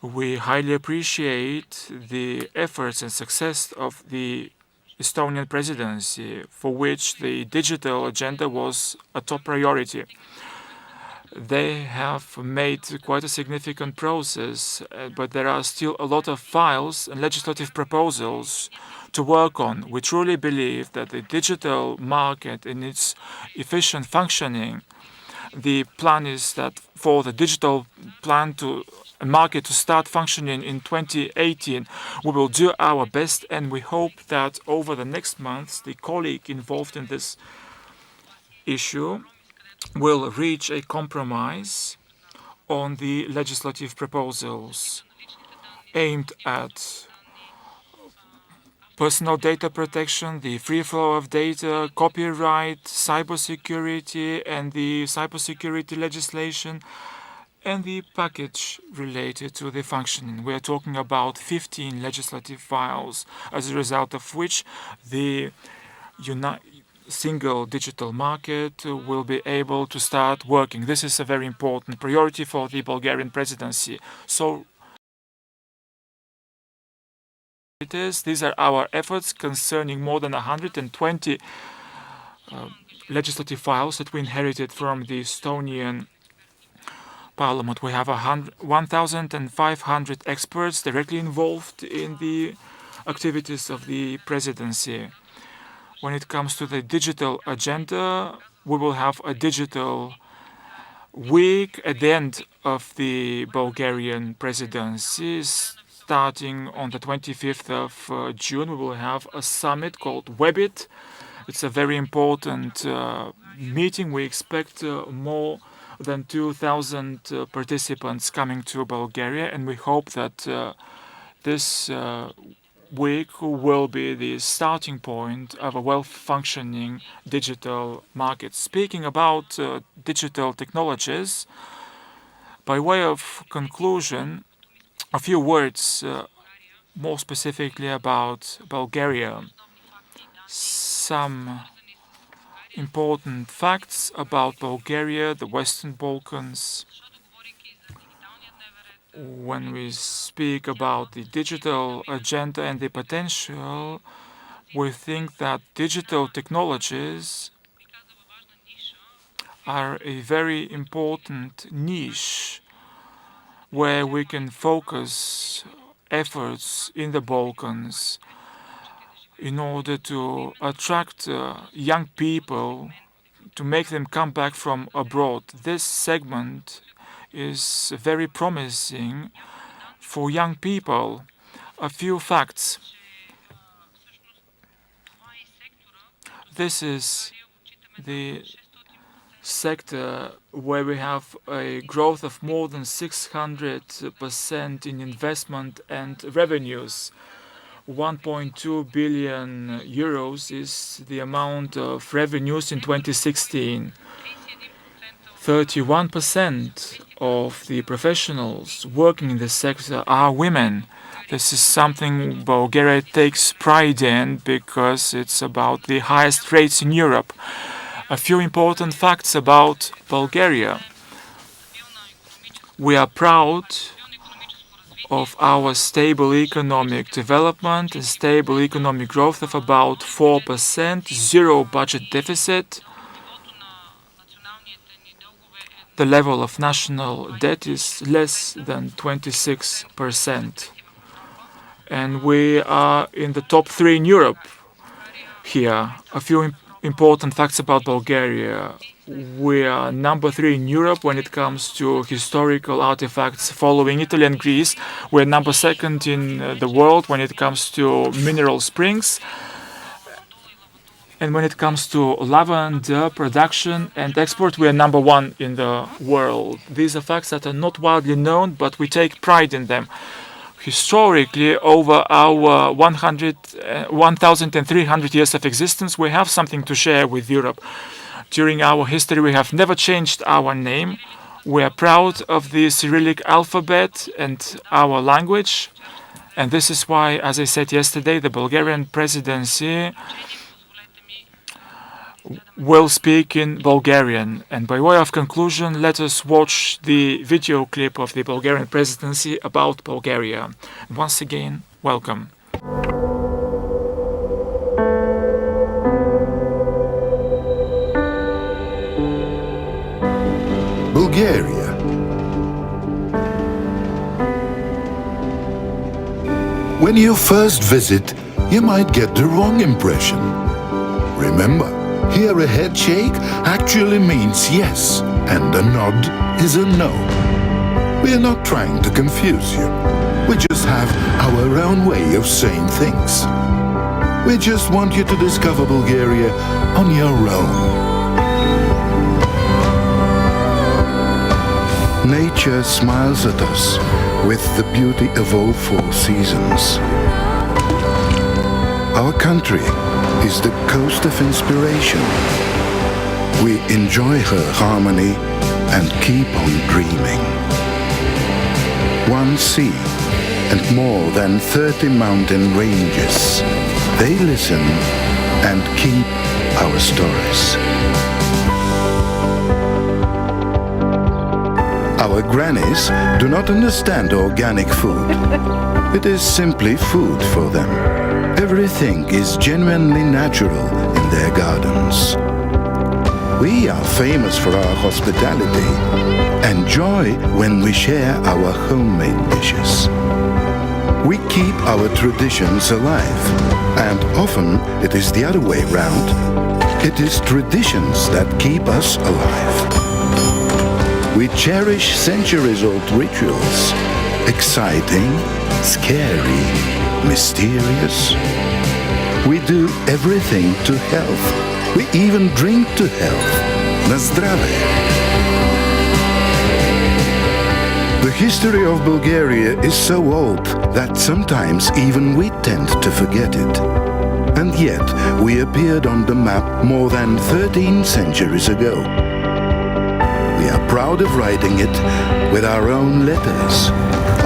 S7: We highly appreciate the efforts and success of the Estonian presidency, for which the digital agenda was a top priority. They have made quite a significant process, but there are still a lot of files and legislative proposals to work on. We truly believe that the digital market and its efficient functioning, the plan is that for the digital market to start functioning in 2018, we will do our best, and we hope that over the next months, the colleague involved in this issue will reach a compromise on the legislative proposals aimed at personal data protection, the free flow of data, copyright, cybersecurity, and the cybersecurity legislation, and the package related to the functioning. We are talking about 15 legislative files, as a result of which the single digital market will be able to start working. This is a very important priority for the Bulgarian presidency. So these are our efforts concerning more than 120 legislative files that we inherited from the Estonian Parliament. We have 1,500 experts directly involved in the activities of the presidency. When it comes to the digital agenda, we will have a digital week at the end of the Bulgarian presidency. Starting on the 25th of June, we will have a summit called WebIT. It's a very important meeting. We expect more than 2,000 participants coming to Bulgaria, and we hope that this week will be the starting point of a well-functioning digital market. Speaking about digital technologies, by way of conclusion, a few words more specifically about Bulgaria. Some important facts about Bulgaria, the Western Balkans. When we speak about the digital agenda and the potential, we think that digital technologies are a very important niche where we can focus efforts in the Balkans in order to attract young people, to make them come back from abroad. This segment is very promising for young people. A few facts. This is the sector where we have a growth of more than 600% in investment and revenues. 1.2 billion euros is the amount of revenues in 2016. 31% of the professionals working in this sector are women. This is something Bulgaria takes pride in because it's about the highest rates in Europe. A few important facts about Bulgaria. We are proud of our stable economic development and stable economic growth of about 4%, zero budget deficit. The level of national debt is less than 26%. And we are in the top 3 in Europe here. A few important facts about Bulgaria. We are number 3 in Europe when it comes to historical artifacts, following Italy and Greece. We're number 2nd in the world when it comes to mineral springs. And when it comes to lavender production and export, we are number 1 in the world. These are facts that are not widely known, but we take pride in them. Historically, over our 1,300 years of existence, we have something to share with Europe. During our history, we have never changed our name. We are proud of the Cyrillic alphabet and our language. And this is why, as I said yesterday, the Bulgarian presidency will speak in Bulgarian. And by way of conclusion, let us watch the video clip of the Bulgarian presidency about Bulgaria. Once again, welcome.
S10: Bulgaria. When you first visit, you might get the wrong impression. Remember, here a head shake actually means yes, and a nod is a no. We're not trying to confuse you. We just have our own way of saying things. We just want you to discover Bulgaria on your own. Nature smiles at us with the beauty of all four seasons. Our country is the coast of inspiration. We enjoy her harmony and keep on dreaming. One sea and more than 30 mountain ranges. They listen and keep our stories. Our grannies do not understand organic food. It is simply food for them. Everything is genuinely natural in their gardens. We are famous for our hospitality and joy when we share our homemade dishes. We keep our traditions alive, and often it is the other way round. It is traditions that keep us alive. We cherish centuries-old rituals, exciting, scary, mysterious. We do everything to health. We even drink to health. Na zdravie. The history of Bulgaria is so old that sometimes even we tend to forget it. And yet, we appeared on the map more than 13 centuries ago. We are proud of writing it with our own letters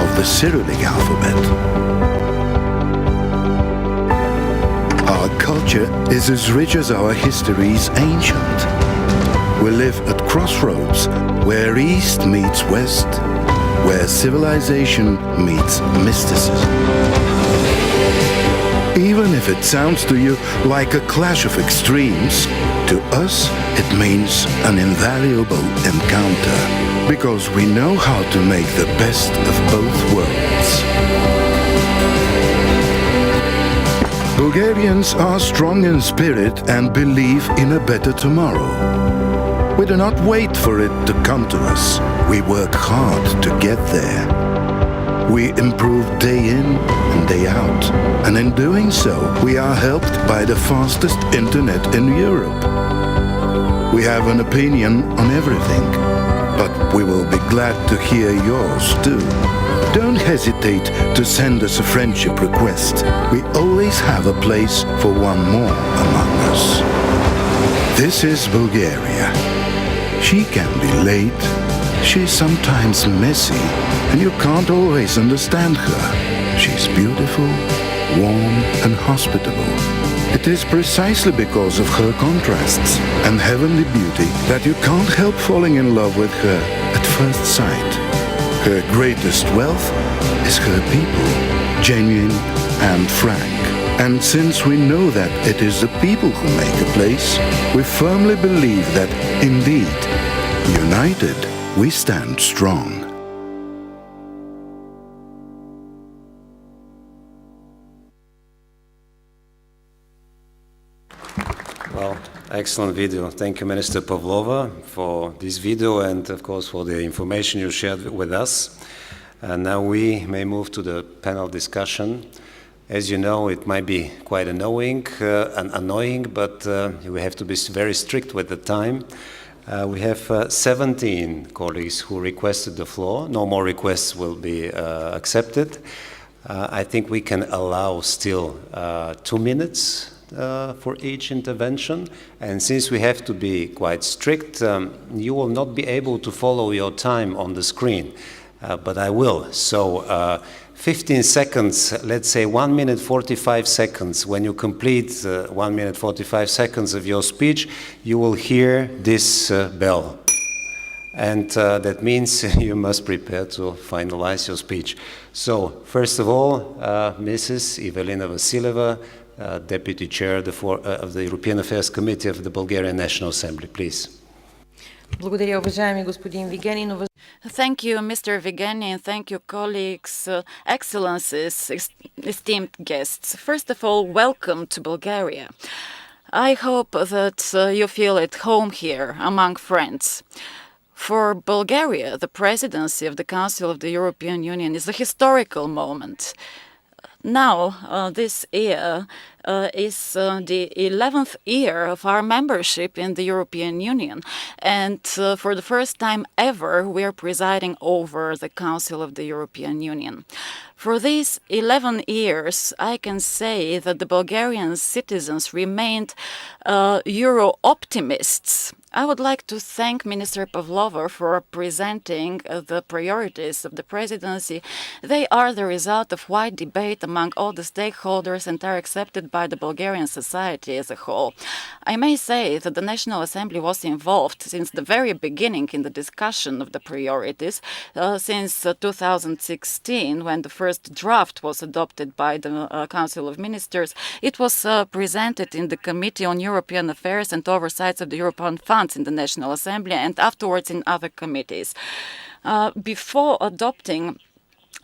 S10: of the Cyrillic alphabet. Our culture is as rich as our history is ancient. We live at crossroads where East meets West, where civilization meets mysticism. Even if it sounds to you like a clash of extremes, to us it means an invaluable encounter, because we know how to make the best of both worlds. Bulgarians are strong in spirit and believe in a better tomorrow. We do not wait for it to come to us. We work hard to get there. We improve day in and day out, and in doing so, we are helped by the fastest internet in Europe. We have an opinion on everything, but we will be glad to hear yours too. Don't hesitate to send us a friendship request. We always have a place for one more among us. This is Bulgaria. She can be late, she's sometimes messy, and you can't always understand her. She's beautiful, warm, and hospitable. It is precisely because of her contrasts and heavenly beauty that you can't help falling in love with her at first sight. Her greatest wealth is her people, genuine and frank. And since we know that it is the people who make a place, we firmly believe that, indeed, united, we stand strong.
S1: Well, excellent video. Thank you, Minister Pavlova, for this video and, of course, for the information you shared with us. And now we may move to the panel discussion. As you know, it might be quite annoying, but we have to be very strict with the time. We have 17 colleagues who requested the floor. No more requests will be accepted. I think we can allow still 2 minutes for each intervention. And since we have to be quite strict, you will not be able to follow your time on the screen, but I will. So 15 seconds, let's say 1 minute 45 seconds, when you complete 1 minute 45 seconds of your speech, you will hear this bell. And that means you must prepare to finalize your speech. So, first of all, Mrs. Evelina Vasileva, Deputy Chair of the European Affairs Committee of the Bulgarian National Assembly, please.
S9: Благодаря, уважаеми господин Вигенин.
S2: Thank you, Mr. Vigenin. Thank you, colleagues, excellencies, esteemed guests. First of all, welcome to Bulgaria. I hope that you feel at home here among friends. For Bulgaria, the presidency of the Council of the European Union is a historical moment. Now, this year is the 11th year of our membership in the European Union. And for the first time ever, we are presiding over the Council of the European Union. For these 11 years, I can say that the Bulgarian citizens remained Euro-optimists. I would like to thank Minister Pavlova for presenting the priorities of the presidency. They are the result of wide debate among all the stakeholders and are accepted by the Bulgarian society as a whole. I may say that the National Assembly was involved since the very beginning in the discussion of the priorities, since 2016, when the first draft was adopted by the Council of Ministers. It was presented in the Committee on European Affairs and Oversight of the European Funds in the National Assembly and afterwards in other committees. Before adopting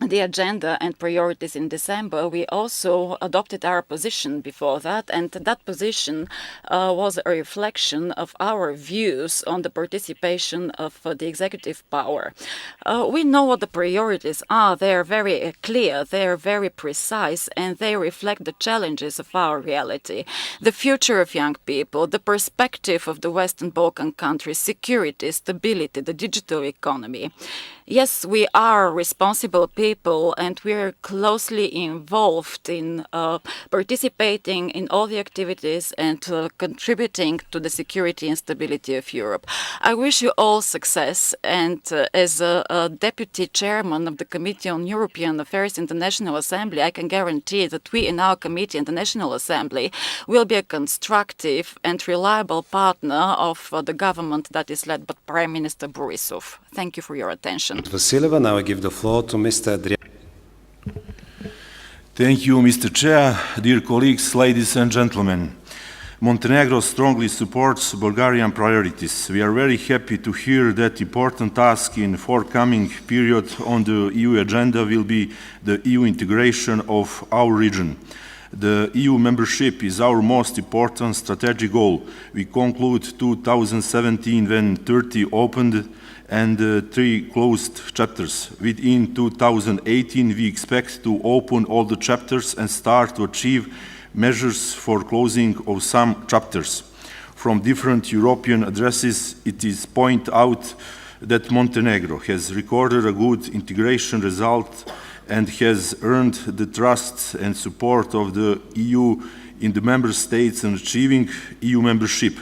S2: the agenda and priorities in December, we also adopted our position before that, and that position was a reflection of our views on the participation of the executive power. We know what the priorities are. They are very clear, they are very precise, and they reflect the challenges of our reality. The future of young people, the perspective of the Western Balkan countries, security, stability, the digital economy. Yes, we are responsible people and we are closely involved in participating in all the activities and contributing to the security and stability of Europe. I wish you all success, and as a deputy chairman of the Committee on European Affairs in the National Assembly, I can guarantee that we in our committee in the National Assembly will be a constructive and reliable partner of the government that is led by Prime Minister Borisov. Thank you for your attention.
S1: Vasileva, now I give the floor to Mr. Adrian.
S11: Thank you, Mr. Chair, dear colleagues, ladies and gentlemen. Montenegro strongly supports Bulgarian priorities. We are very happy to hear that important task in forthcoming period on the EU agenda will be the EU integration of our region. The EU membership is our most important strategic goal. We conclude 2017 when 30 opened and 3 closed chapters. Within 2018, we expect to open all the chapters and start to achieve measures for closing of some chapters. From different European addresses, it is pointed out that Montenegro has recorded a good integration result and has earned the trust and support of the EU in the member states in achieving EU membership.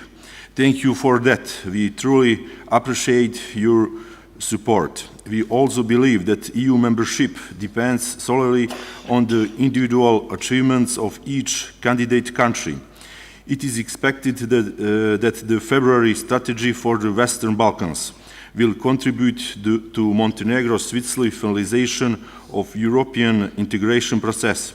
S11: Thank you for that. We truly appreciate your support. We also believe that EU membership depends solely on the individual achievements of each candidate country. It is expected that the February strategy for the Western Balkans will contribute to Montenegro's swiftly finalization of European integration process.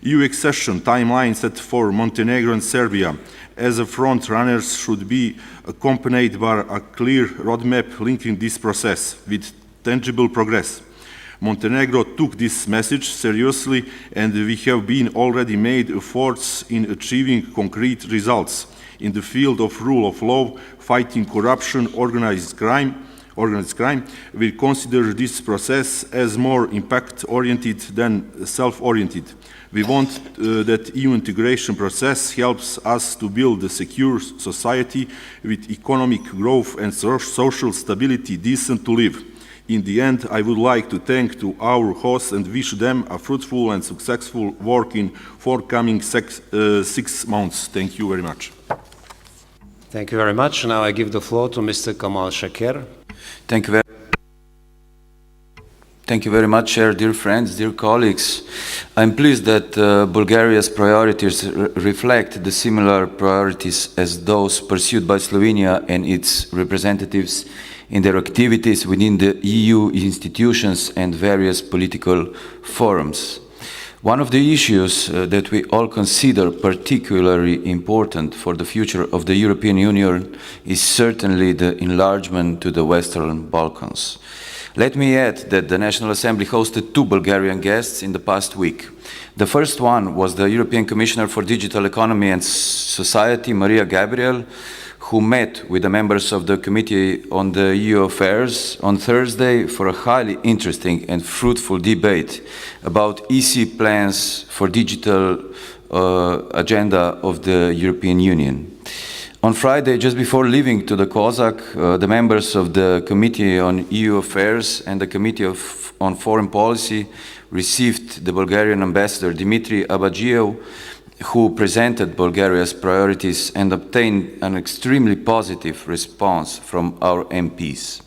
S11: EU accession timeline set for Montenegro and Serbia as a front runners should be accompanied by a clear roadmap linking this process with tangible progress. Montenegro took this message seriously, and we have been already made efforts in achieving concrete results in the field of rule of law, fighting corruption, organized crime. We consider this process as more impact-oriented than self-oriented. We want that EU integration process helps us to build a secure society with economic growth and social stability decent to live. In the end, I would like to thank to our hosts and wish them a fruitful and successful work in forthcoming 6 months. Thank you very much.
S1: Thank you very much. Now I give the floor to Mr. Kamal Shaker.
S12: Thank you very Thank you very much, Chair, dear friends, dear colleagues. I'm pleased that Bulgaria's priorities reflect the similar priorities as those pursued by Slovenia and its representatives in their activities within the EU institutions and various political forums. One of the issues that we all consider particularly important for the future of the European Union is certainly the enlargement to the Western Balkans. Let me add that the National Assembly hosted 2 Bulgarian guests in the past week. The first one was the European Commissioner for Digital Economy and Society, Maria Gabriel, who met with the members of the Committee on the EU Affairs on Thursday for a highly interesting and fruitful debate about EC plans for digital agenda of the European Union. On Friday, just before leaving to the COSAC, the members of the Committee on EU Affairs and the Committee on Foreign Policy received the Bulgarian ambassador Dimitri Abagiev, who presented Bulgaria's priorities and obtained an extremely positive response from our MPs.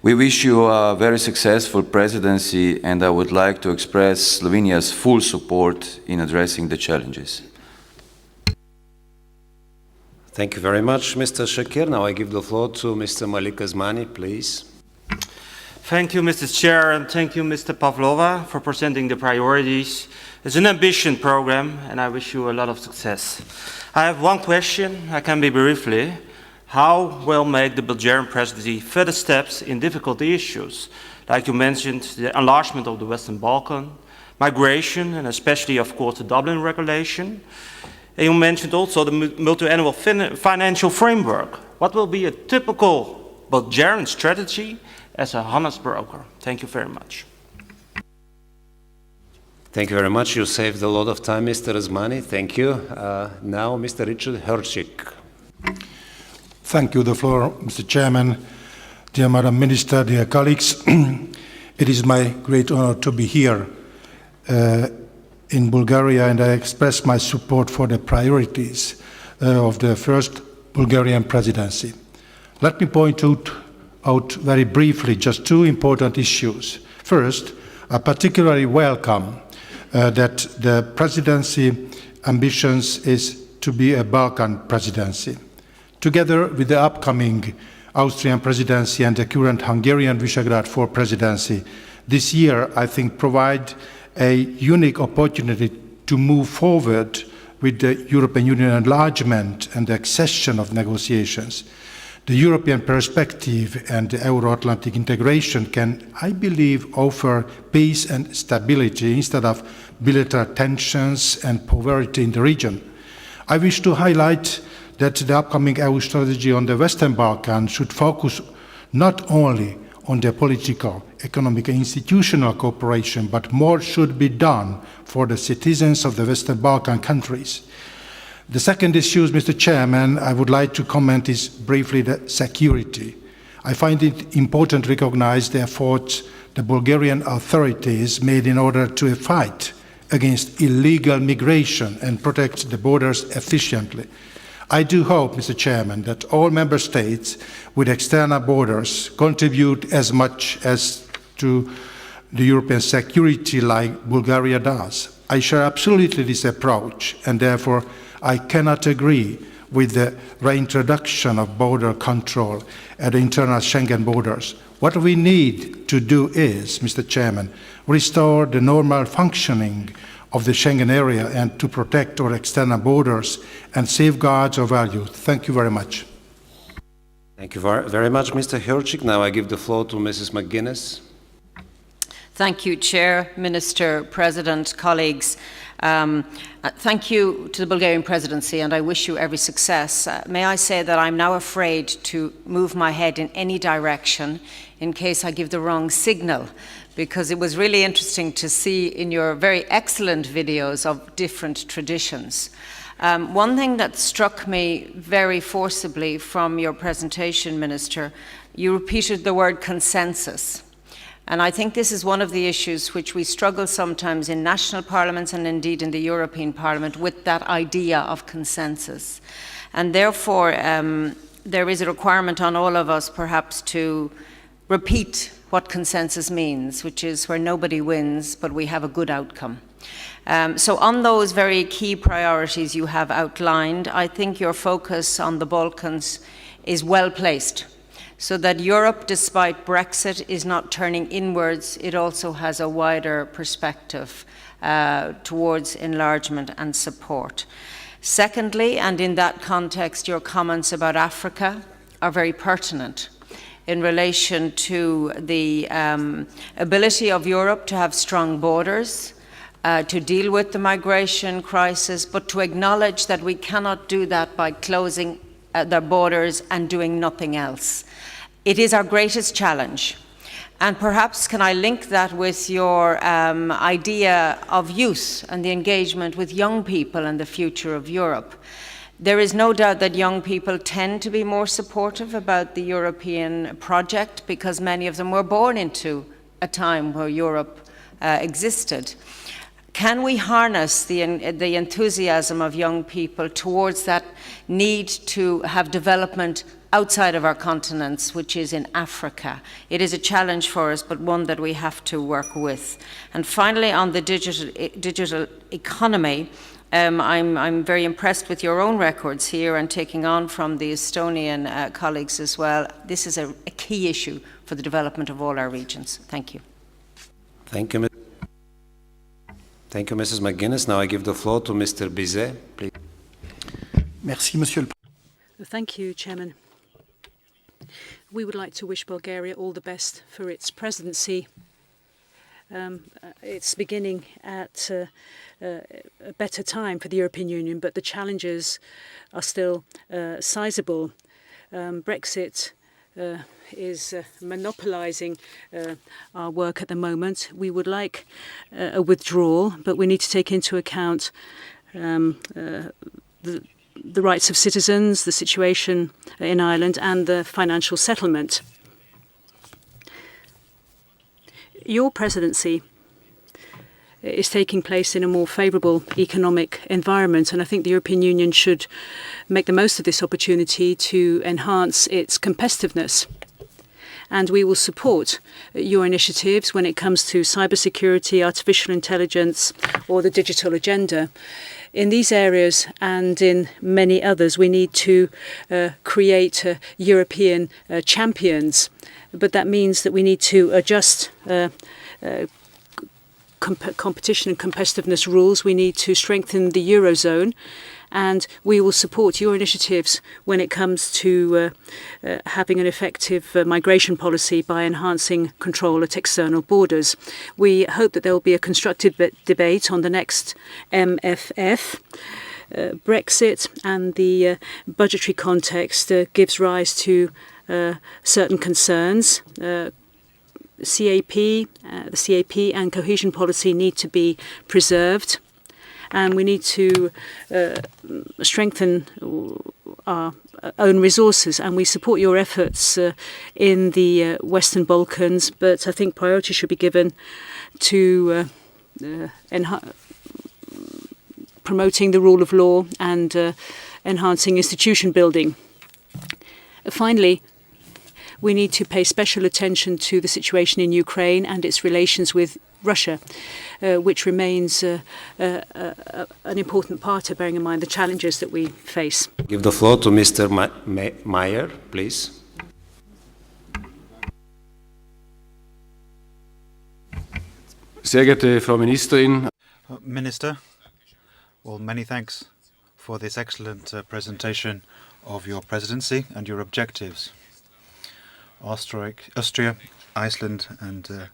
S12: We wish you a very successful presidency, and I would like to express Slovenia's full support in addressing the challenges.
S1: Thank you very much, Mr. Shakir. Now I give the floor to Mr. Malik Asmani, please.
S3: Thank you, Mr. Chair, and thank you, Mr. Pavlova, for presenting the priorities. It's an ambitious program, and I wish you a lot of success. I have one question, I can be briefly. How will make the Bulgarian presidency further steps in difficult issues? Like you mentioned, the enlargement of the Western Balkans, migration, and especially, of course, the Dublin regulation. And you mentioned also the multi-annual financial framework. What will be a typical Bulgarian strategy as a honest broker? Thank you very much.
S1: Thank you very much. You saved a lot of time, Mr. Asmani. Thank you. Now, Mr. Richard Hercik.
S13: Thank you, the floor, Mr. Chairman. Dear Madam Minister, dear colleagues, it is my great honor to be here in Bulgaria, and I express my support for the priorities of the first Bulgarian presidency. Let me point out very briefly just 2 important issues. First, I particularly welcome that the presidency ambitions is to be a Balkan presidency. Together with the upcoming Austrian presidency and the current Hungarian Visegrad 4 presidency, this year, I think, provide a unique opportunity to move forward with the European Union enlargement and the accession of negotiations. The European perspective and the Euro-Atlantic integration can, I believe, offer peace and stability instead of bilateral tensions and poverty in the region. I wish to highlight that the upcoming EU strategy on the Western Balkans should focus not only on the political, economic and institutional cooperation, but more should be done for the citizens of the Western Balkan countries. The second issue, Mr. Chairman, I would like to comment is briefly the security. I find it important to recognize the efforts the Bulgarian authorities made in order to fight against illegal migration and protect the borders efficiently. I do hope, Mr. Chairman, that all member states with external borders contribute as much as to the European security like Bulgaria does. I share absolutely this approach, and therefore I cannot agree with the reintroduction of border control at the internal Schengen borders. What we need to do is, Mr. Chairman, restore the normal functioning of the Schengen area and to protect our external borders and safeguard our values. Thank you very much.
S1: Thank you very much, Mr. Hercik. Now I give the floor to Mrs. McGuinness.
S9: Thank you, Chair, Minister, President, colleagues. Thank you to the Bulgarian presidency, and I wish you every success. May I say that I'm now afraid to move my head in any direction in case I give the wrong signal, because it was really interesting to see in your very excellent videos of different traditions. One thing that struck me very forcibly from your presentation, Minister, you repeated the word consensus. And I think this is one of the issues which we struggle sometimes in national parliaments and indeed in the European Parliament with that idea of consensus. And therefore, there is a requirement on all of us perhaps to repeat what consensus means, which is where nobody wins, but we have a good outcome. So on those very key priorities you have outlined, I think your focus on the Balkans is well placed, so that Europe, despite Brexit, is not turning inwards. It also has a wider perspective towards enlargement and support. Secondly, and in that context, your comments about Africa are very pertinent in relation to the ability of Europe to have strong borders, to deal with the migration crisis, but to acknowledge that we cannot do that by closing their borders and doing nothing else. It is our greatest challenge. And perhaps can I link that with your idea of youth and the engagement with young people and the future of Europe. There is no doubt that young people tend to be more supportive about the European project because many of them were born into a time where Europe existed. Can we harness the enthusiasm of young people towards that need to have development outside of our continents, which is in Africa? It is a challenge for us, but one that we have to work with. And finally, on the digital economy, I'm very impressed with your own records here and taking on from the Estonian colleagues as well. This is a key issue for the development of all our regions. Thank you.
S1: Thank you, Mrs. McGuinness. Now I give the floor to Mr. Bizet, please.
S14: Merci, Monsieur le Président.
S15: Thank you, Chairman. We would like to wish Bulgaria all the best for its presidency. It's beginning at a better time for the European Union, but the challenges are still sizable. Brexit is monopolising our work at the moment. We would like a withdrawal, but we need to take into account the rights of citizens, the situation in Ireland, and the financial settlement. Your presidency is taking place in a more favourable economic environment, and I think the European Union should make the most of this opportunity to enhance its competitiveness. And we will support your initiatives when it comes to cybersecurity, artificial intelligence, or the digital agenda. In these areas and in many others, we need to create European champions, but that means that we need to adjust competition and competitiveness rules. We need to strengthen the Eurozone, and we will support your initiatives when it comes to having an effective migration policy by enhancing control at external borders. We hope that there will be a constructive debate on the next MFF. Brexit and the budgetary context gives rise to certain concerns. The CAP and cohesion policy need to be preserved, and we need to strengthen our own resources, and we support your efforts in the Western Balkans, but I think priority should be given to promoting the rule of law and enhancing institution building. Finally, we need to pay special attention to the situation in Ukraine and its relations with Russia, which remains an important part of bearing in mind the challenges that we face.
S1: Give the floor to Mr. Meyer, please.
S16: Sehr geehrte Frau Ministerin.
S17: Minister, well, many thanks for this excellent presentation of your presidency and your objectives. Austria, Iceland, and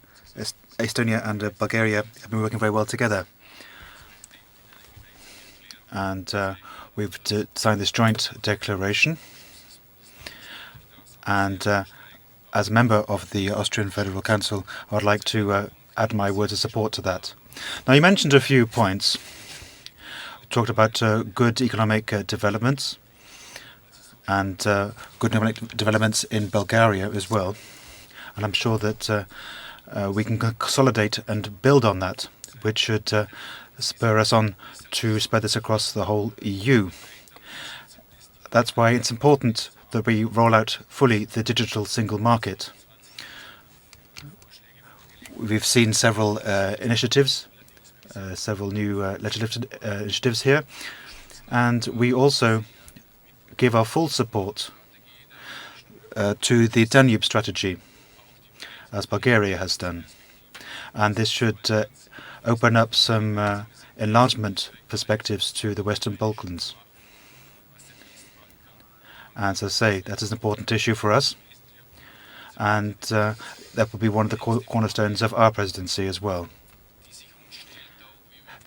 S17: Estonia and Bulgaria have been working very well together. And we've signed this joint declaration. And as a member of the Austrian Federal Council, I would like to add my words of support to that. Now, you mentioned a few points. You talked about good economic developments and good economic developments in Bulgaria as well. And I'm sure that we can consolidate and build on that, which should spur us on to spread this across the whole EU. That's why it's important that we roll out fully the digital single market. we've seen several initiatives, several new legislative initiatives here, and we also give our full support to the Danube strategy, as Bulgaria has done. And this should open up some enlargement perspectives to the Western Balkans. And as I say, that is an important issue for us. And that will be one of the cornerstones of our presidency as well.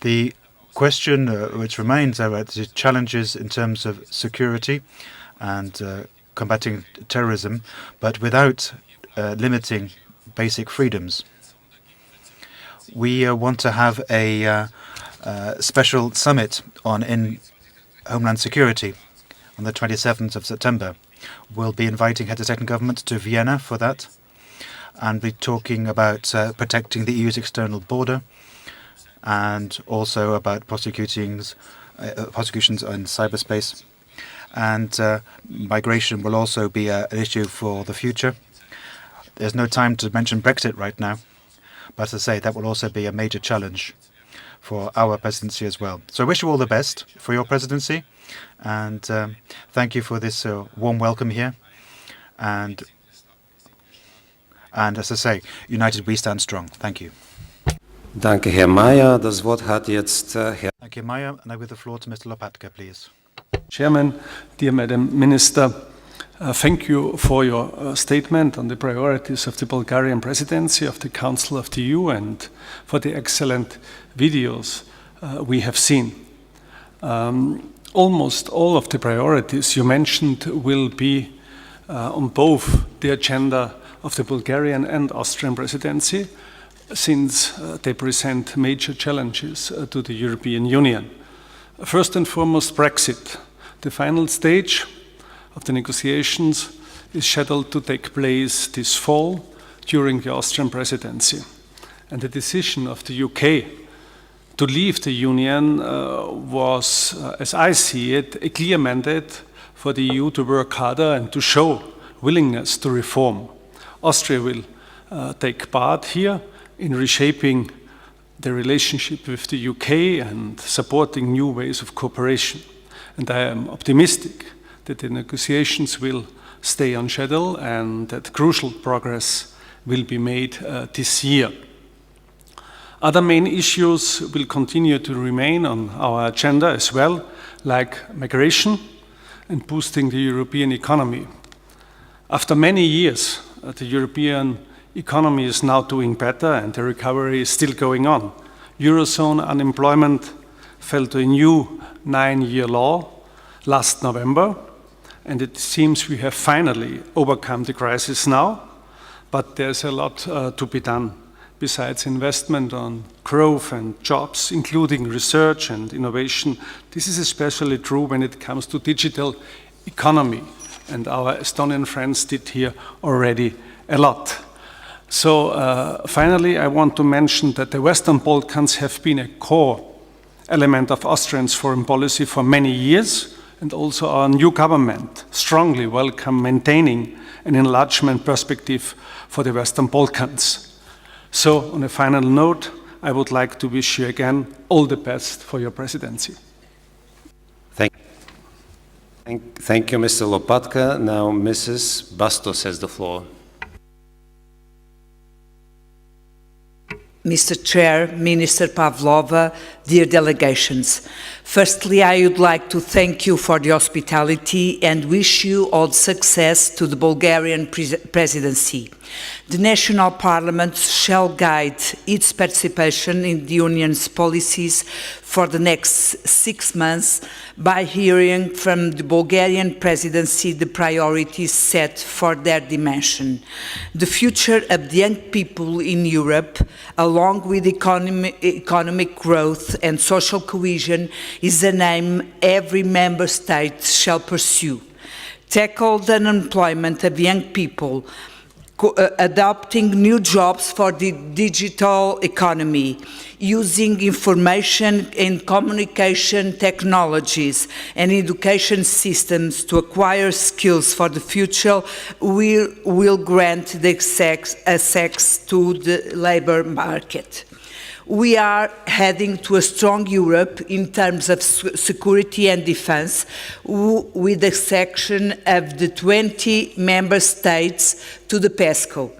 S17: The question which remains are the challenges in terms of security and combating terrorism, but without limiting basic freedoms. We want to have a special summit on Homeland Security on the 27th of September. We'll be inviting heads of state and government to Vienna for that, and be talking about protecting the EU's external border, and also about prosecutions in cyberspace. And migration will also be an issue for the future. There's no time to mention Brexit right now, but as I say, that will also be a major challenge for our presidency as well. So I wish you all the best for your presidency, and thank you for this warm welcome here. And as I say, united we stand strong. Thank you.
S1: Danke, Herr Mayer. Das Wort hat jetzt Herr...
S17: Thank you, Mayer. And I give the floor to Mr. Lopatka, please.
S14: Chairman, dear Madam Minister, thank you for your statement on the priorities of the Bulgarian presidency of the Council of the EU and for the excellent videos we have seen. Almost all of the priorities you mentioned will be on both the agenda of the Bulgarian and Austrian presidency, since they present major challenges to the European Union. First and foremost, Brexit. The final stage of the negotiations is scheduled to take place this fall during the Austrian presidency. And the decision of the UK to leave the Union was, as I see it, a clear mandate for the EU to work harder and to show willingness to reform. Austria will take part here in reshaping the relationship with the UK and supporting new ways of cooperation. And I am optimistic that the negotiations will stay on schedule and that crucial progress will be made this year. Other main issues will continue to remain on our agenda as well, like migration and boosting the European economy. After many years, the European economy is now doing better and the recovery is still going on. Eurozone unemployment fell to a new 9-year low last November, and it seems we have finally overcome the crisis now, but there's a lot to be done. Besides investment on growth and jobs, including research and innovation, this is especially true when it comes to digital economy, and our Estonian friends did here already a lot. So finally, I want to mention that the Western Balkans have been a core element of Austrian foreign policy for many years, and also our new government strongly welcome maintaining an enlargement perspective for the Western Balkans. So on a final note, I would like to wish you again all the best for your presidency.
S1: Thank you, Mr. Lopatka. Now Mrs. Bastos has the floor.
S18: Mr. Chair, Minister Pavlova, dear delegations. Firstly, I would like to thank you for the hospitality and wish you all success to the Bulgarian presidency. The national parliaments shall guide its participation in the Union's policies for the next 6 months by hearing from the Bulgarian presidency the priorities set for their dimension. The future of the young people in Europe, along with economic growth and social cohesion, is an aim every member state shall pursue. Tackle the unemployment of young people, adopting new jobs for the digital economy, using information and communication technologies and education systems to acquire skills for the future will grant the access to the labor market. We are heading to a strong Europe in terms of security and defense, with the exception of the 20 member states to the PESCO.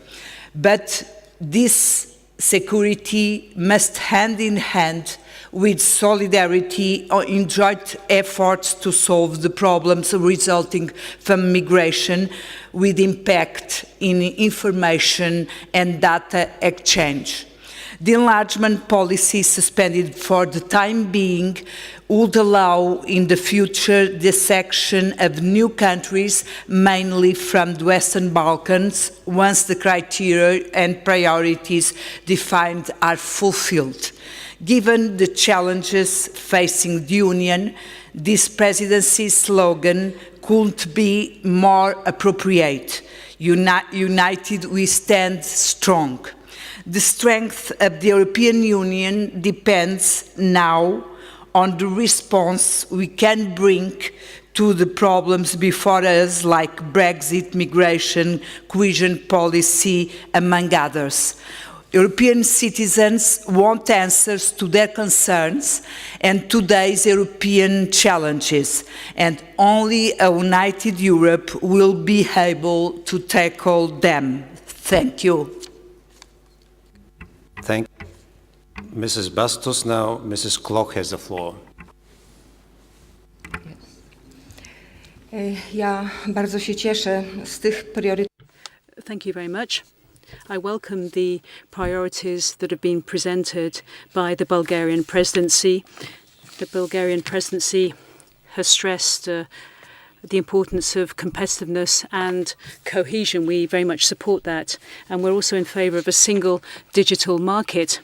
S18: But this security must hand in hand with solidarity in joint efforts to solve the problems resulting from migration, with impact in information and data exchange. The enlargement policy suspended for the time being would allow in the future the section of new countries, mainly from the Western Balkans, once the criteria and priorities defined are fulfilled. Given the challenges facing the Union, this presidency's slogan couldn't be more appropriate. United we stand strong. The strength of the European Union depends now on the response we can bring to the problems before us, like Brexit, migration, cohesion policy, among others. European citizens want answers to their concerns and today's European challenges, and only a united Europe will be able to tackle them. Thank you.
S1: Thank Mrs. Bastos. Now, Mrs. Kloch has the floor.
S19: Ja bardzo się cieszę z tych priorytetów.
S15: Thank you very much. I welcome the priorities that have been presented by the Bulgarian presidency. The Bulgarian presidency has stressed the importance of competitiveness and cohesion. We very much support that, and we're also in favour of a single digital market.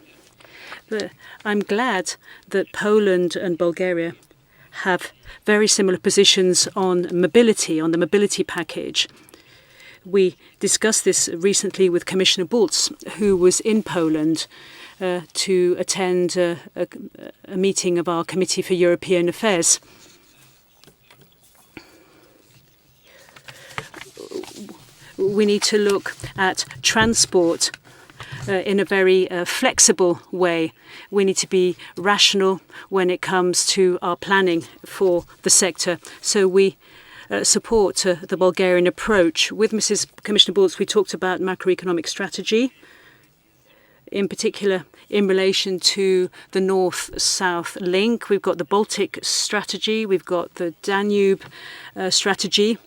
S15: But I'm glad that Poland and Bulgaria have very similar positions on mobility, on the mobility package. We discussed this recently with Commissioner Bulc, who was in Poland to attend a meeting of our Committee for European Affairs. We need to look at transport in a very flexible way. We need to be rational when it comes to our planning for the sector. So we support the Bulgarian approach. With Mrs. Commissioner Bulc, we talked about macroeconomic strategy, in particular in relation to the North-South link. We've got the Baltic strategy, we've got the Danube strategy.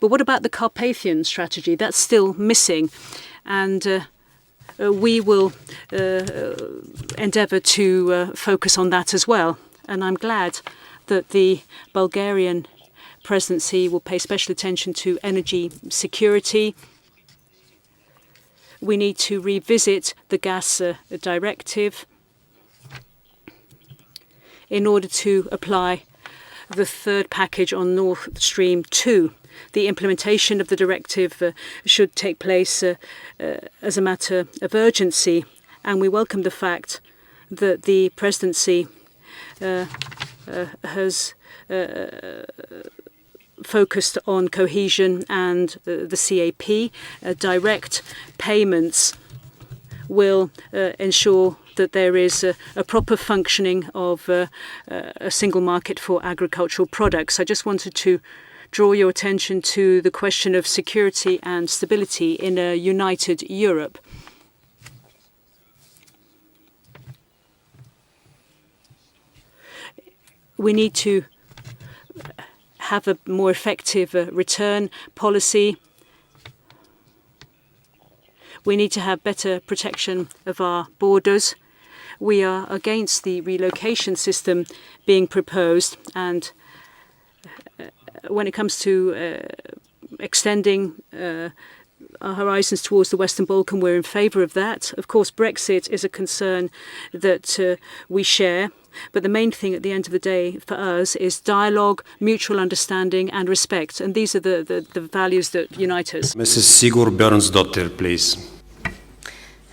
S15: But what about the Carpathian strategy? That's still missing. And we will endeavour to focus on that as well. And I'm glad that the Bulgarian presidency will pay special attention to energy security. We need to revisit the gas directive in order to apply the third package on Nord Stream 2. The implementation of the directive should take place as a matter of urgency, and we welcome the fact that the presidency has focused on cohesion and the CAP. Direct payments will ensure that there is a proper functioning of a single market for agricultural products. I just wanted to draw your attention to the question of security and stability in a united Europe. We need to have a more effective return policy. We need to have better protection of our borders. We are against the relocation system being proposed, and when it comes to extending our horizons towards the Western Balkan, we're in favour of that. Of course, Brexit is a concern that we share. But the main thing at the end of the day for us is dialogue, mutual understanding and respect. And these are the values that unite us.
S1: Mrs. Sigurd Björnsdottir, please.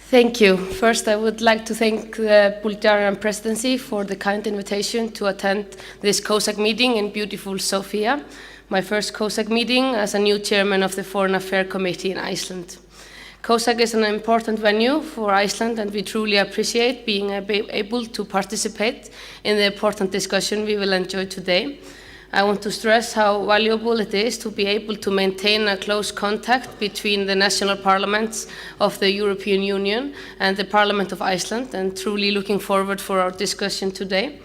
S20: Thank you. First, I would like to thank the Bulgarian presidency for the kind invitation to attend this COSAC meeting in beautiful Sofia, my first COSAC meeting as a new chairman of the Foreign Affairs Committee in Iceland. COSAC is an important venue for Iceland, and we truly appreciate being able to participate in the important discussion we will enjoy today. I want to stress how valuable it is to be able to maintain a close contact between the national parliaments of the European Union and the Parliament of Iceland, and truly looking forward for our discussion today.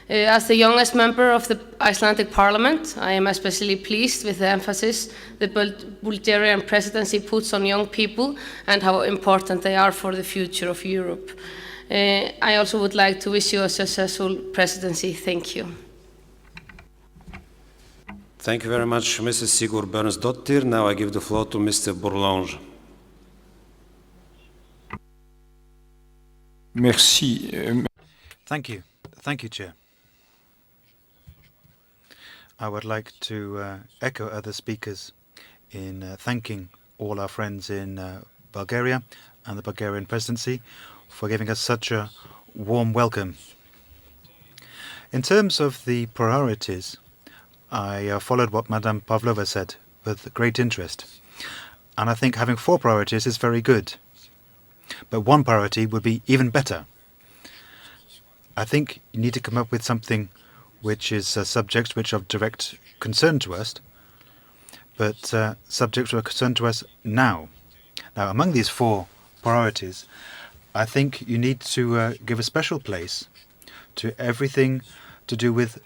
S20: As the youngest member of the Icelandic Parliament, I am especially pleased with the emphasis the Bulgarian presidency puts on young people and how important they are for the future of Europe. I also would like to wish you a successful presidency. Thank you.
S1: Thank you very much, Mrs. Sigurd Björnsdottir. Now I give the floor to Mr. Bourlange.
S17: Merci. Thank you. Thank you, Chair. I would like to echo other speakers in thanking all our friends in Bulgaria and the Bulgarian presidency for giving us such a warm welcome. In terms of the priorities, I followed what Madame Pavlova said with great interest. And I think having 4 priorities is very good. But 1 priority would be even better. I think you need to come up with something which is subjects which are of direct concern to us, but subjects which are concern to us now. Now, among these 4 priorities, I think you need to give a special place to everything to do with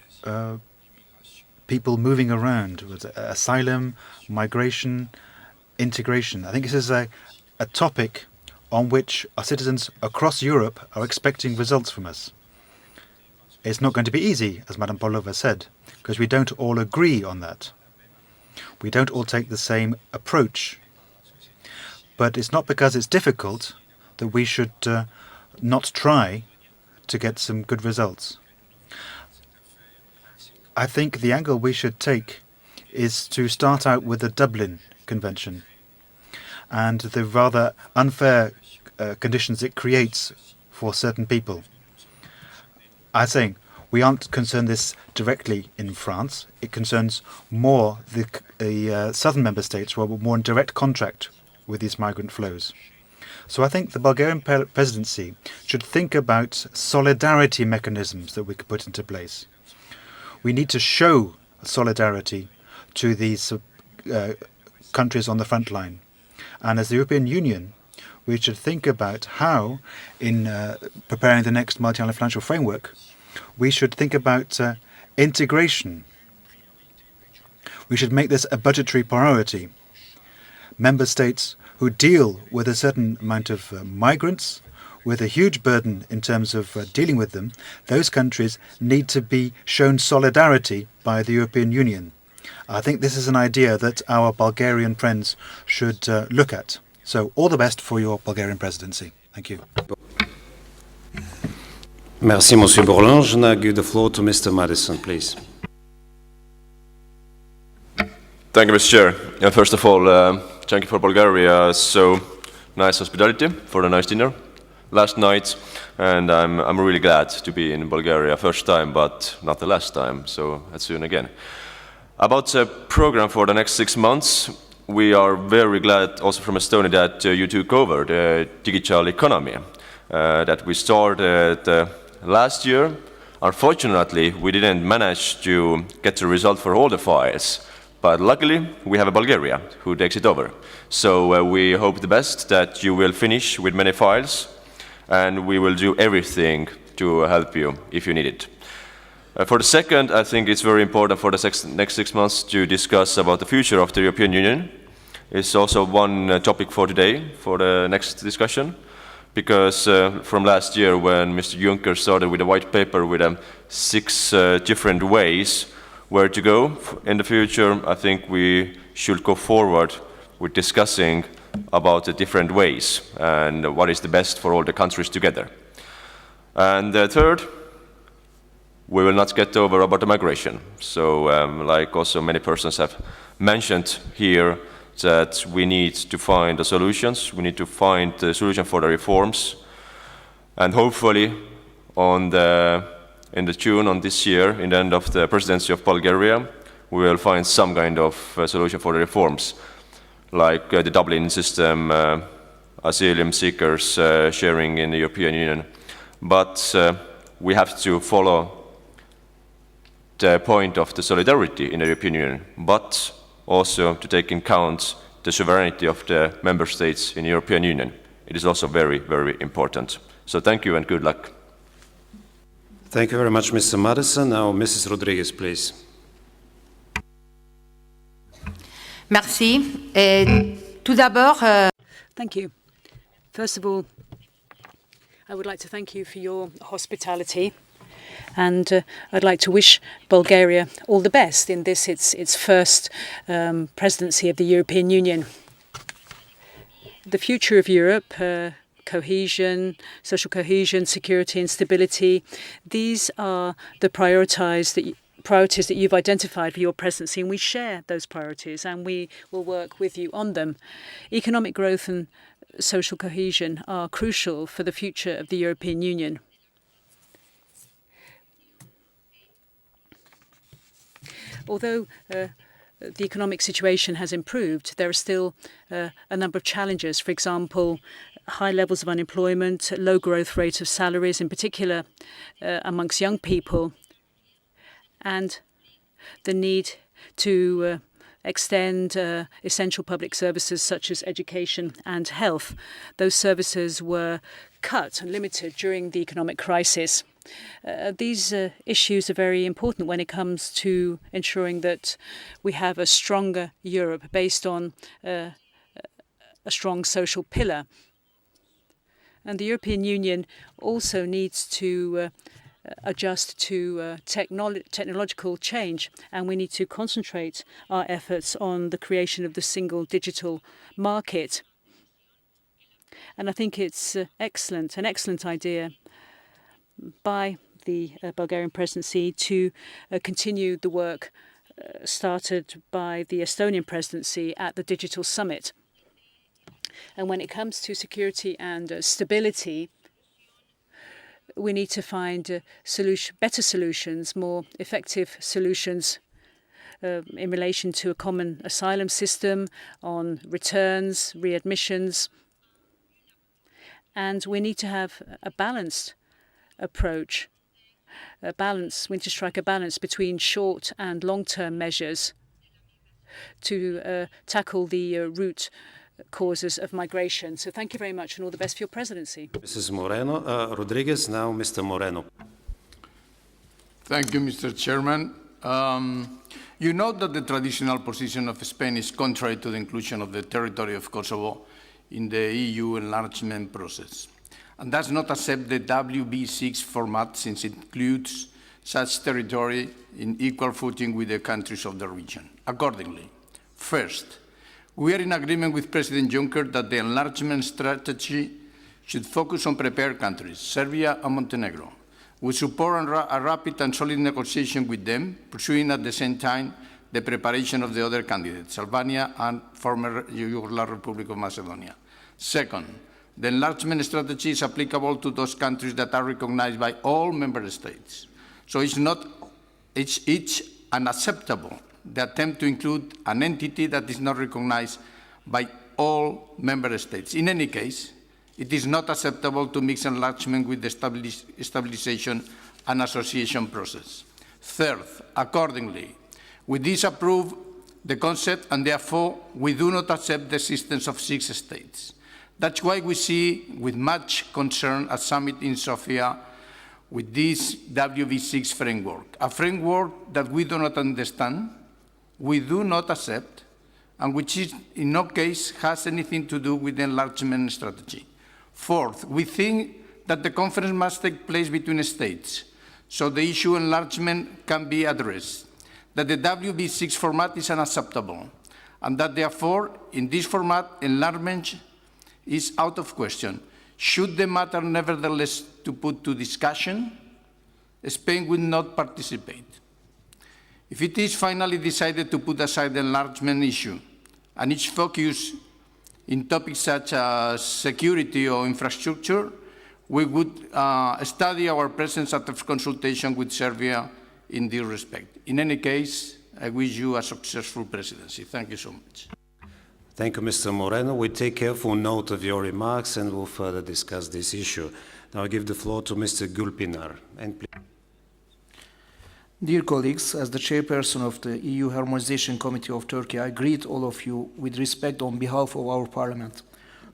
S17: people moving around, with asylum, migration, integration. I think this is a topic on which our citizens across Europe are expecting results from us. It's not going to be easy, as Madame Pavlova said, because we don't all agree on that. We don't all take the same approach. But it's not because it's difficult that we should not try to get some good results. I think the angle we should take is to start out with the Dublin Convention and the rather unfair conditions it creates for certain people. I think we aren't concerned this directly in France. It concerns more the southern member states who are more in direct contact with these migrant flows. So I think the Bulgarian presidency should think about solidarity mechanisms that we could put into place. We need to show solidarity to these countries on the front line. And as the European Union, we should think about how, in preparing the next multi-annual financial framework, we should think about integration. We should make this a budgetary priority. Member states who deal with a certain amount of migrants, with a huge burden in terms of dealing with them, those countries need to be shown solidarity by the European Union. I think this is an idea that our Bulgarian friends should look at. So all the best for your Bulgarian presidency. Thank you.
S1: Merci, Monsieur Bourlange. Now I give the floor to Mr. Madison, please.
S21: Thank you, Mr. Chair. First of all, thank you for Bulgaria. So nice hospitality for the nice dinner last night, and I'm really glad to be in Bulgaria first time, but not the last time, so that's soon again. About the program for the next 6 months, we are very glad also from Estonia that you took over the digital economy that we started last year. Unfortunately, we didn't manage to get the result for all the files, but luckily we have a Bulgaria who takes it over. So we hope the best that you will finish with many files, and we will do everything to help you if you need it. For the second, I think it's very important for the next 6 months to discuss about the future of the European Union. It's also one topic for today, for the next discussion, because from last year when Mr. Juncker started with a white paper with 6 different ways where to go in the future, I think we should go forward with discussing about the different ways and what is the best for all the countries together. And third, we will not get over about the migration. So like also many persons have mentioned here, that we need to find the solutions, we need to find the solution for the reforms, and hopefully in the June on this year, in the end of the presidency of Bulgaria, we will find some kind of solution for the reforms, like the Dublin system, asylum seekers sharing in the European Union. But we have to follow the point of the solidarity in the European Union, but also to take in account the sovereignty of the member states in the European Union. It is also very, very important. So thank you and good luck.
S1: Thank you very much, Mr. Madison. Now, Mrs. Rodriguez, please.
S18: Merci. Tout d'abord,
S15: Thank you. First of all, I would like to thank you for your hospitality, and I'd like to wish Bulgaria all the best in this, its first presidency of the European Union. The future of Europe, cohesion, social cohesion, security and stability, these are the priorities that you've identified for your presidency, and we share those priorities and we will work with you on them. Economic growth and social cohesion are crucial for the future of the European Union. Although the economic situation has improved, there are still a number of challenges. For example, high levels of unemployment, low growth rate of salaries, in particular amongst young people, and the need to extend essential public services such as education and health. Those services were cut and limited during the economic crisis. These issues are very important when it comes to ensuring that we have a stronger Europe based on a strong social pillar. And the European Union also needs to adjust to technological change, and we need to concentrate our efforts on the creation of the single digital market. And I think it's an excellent idea by the Bulgarian presidency to continue the work started by the Estonian presidency at the Digital Summit. And when it comes to security and stability, we need to find better solutions, more effective solutions in relation to a common asylum system, on returns, readmissions. And we need to have a balanced approach, we need to strike a balance between short and long-term measures to tackle the root causes of migration. So thank you very much and all the best for your presidency.
S1: Mrs. Rodriguez, now Mr. Moreno.
S4: Thank you, Mr. Chairman. You know that the traditional position of Spain is contrary to the inclusion of the territory of Kosovo in the EU enlargement process, and does not accept the WB6 format since it includes such territory in equal footing with the countries of the region. Accordingly, first, we are in agreement with President Juncker that the enlargement strategy should focus on prepared countries, Serbia and Montenegro. We support a rapid and solid negotiation with them, pursuing at the same time the preparation of the other candidates, Albania and former Yugoslav Republic of Macedonia. Second, the enlargement strategy is applicable to those countries that are recognized by all member states. So it's unacceptable the attempt to include an entity that is not recognized by all member states. In any case, it is not acceptable to mix enlargement with the stabilization and association process. Third, accordingly, we disapprove the concept and therefore we do not accept the existence of 6 states. That's why we see with much concern a summit in Sofia with this WV6 framework, a framework that we do not understand, we do not accept, and which in no case has anything to do with the enlargement strategy. Fourth, we think that the conference must take place between states, so the issue enlargement can be addressed, that the WB6 format is unacceptable, and that therefore, in this format, enlargement is out of question. Should the matter nevertheless to put to discussion, Spain will not participate. If it is finally decided to put aside the enlargement issue and its focus in topics such as security or infrastructure, we would study our presence after consultation with Serbia in this respect. In any case, I wish you a successful presidency. Thank you so much.
S1: Thank you, Mr. Moreno. We take careful note of your remarks and will further discuss this issue. Now I give the floor to Mr. Gulpinar. And please.
S5: Dear colleagues, as the chairperson of the EU Harmonization Committee of Turkey, I greet all of you with respect on behalf of our parliament.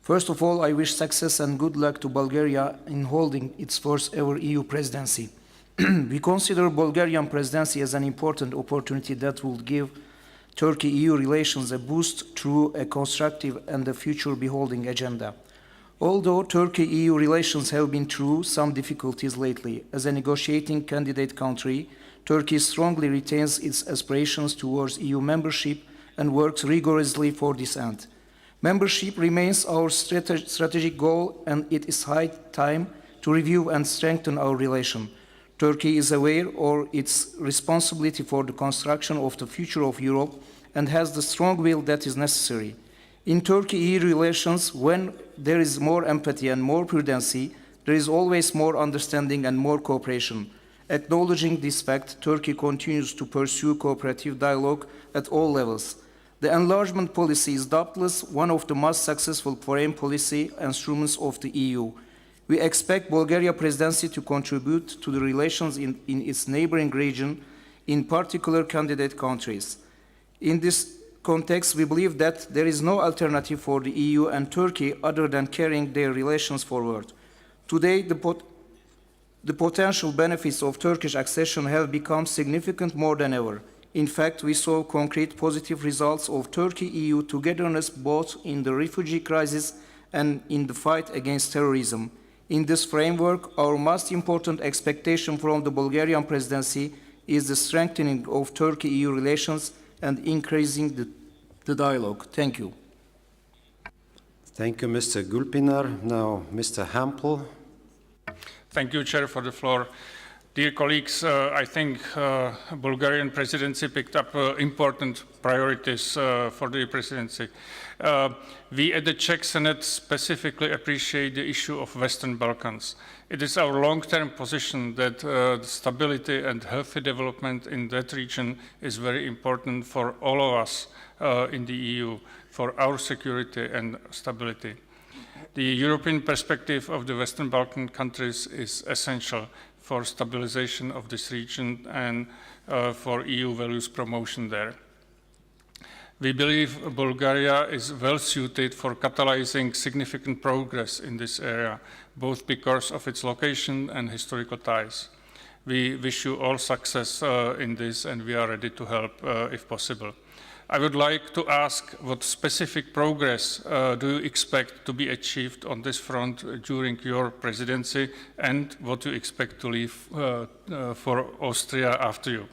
S5: First of all, I wish success and good luck to Bulgaria in holding its first ever EU presidency. We consider Bulgarian presidency as an important opportunity that will give Turkey-EU relations a boost through a constructive and a future-beholding agenda. Although Turkey-EU relations have been through some difficulties lately, as a negotiating candidate country, Turkey strongly retains its aspirations towards EU membership and works rigorously for this end. Membership remains our strategic goal, and it is high time to review and strengthen our relation. Turkey is aware of its responsibility for the construction of the future of Europe and has the strong will that is necessary. In Turkey-EU relations, when there is more empathy and more prudency, there is always more understanding and more cooperation. Acknowledging this fact, Turkey continues to pursue cooperative dialogue at all levels. The enlargement policy is doubtless one of the most successful foreign policy instruments of the EU. We expect Bulgaria presidency to contribute to the relations in its neighboring region, in particular candidate countries. In this context, we believe that there is no alternative for the EU and Turkey other than carrying their relations forward. Today, the potential benefits of Turkish accession have become significant more than ever. In fact, we saw concrete positive results of Turkey-EU togetherness both in the refugee crisis and in the fight against terrorism. In this framework, our most important expectation from the Bulgarian presidency is the strengthening of Turkey-EU relations and increasing the dialogue. Thank you.
S1: Thank you, Mr. Gulpinar. Now, Mr. Hampel.
S22: Thank you, Chair, for the floor. Dear colleagues, I think Bulgarian presidency picked up important priorities for the presidency. We at the Czech Senate specifically appreciate the issue of Western Balkans. It is our long-term position that stability and healthy development in that region is very important for all of us in the EU, for our security and stability. The European perspective of the Western Balkan countries is essential for stabilization of this region and for EU values promotion there. We believe Bulgaria is well suited for catalyzing significant progress in this area, both because of its location and historical ties. We wish you all success in this, and we are ready to help if possible. I would like to ask what specific progress do you expect to be achieved on this front during your presidency, and what you expect to leave for Austria after you.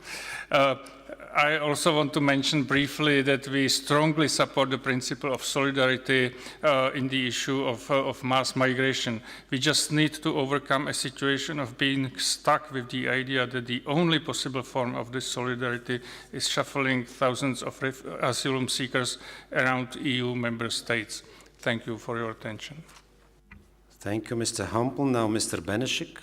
S22: I also want to mention briefly that we strongly support the principle of solidarity in the issue of mass migration. We just need to overcome a situation of being stuck with the idea that the only possible form of this solidarity is shuffling thousands of asylum seekers around EU member states. Thank you for your attention.
S1: Thank you, Mr. Hampel. Now, Mr. Benešík.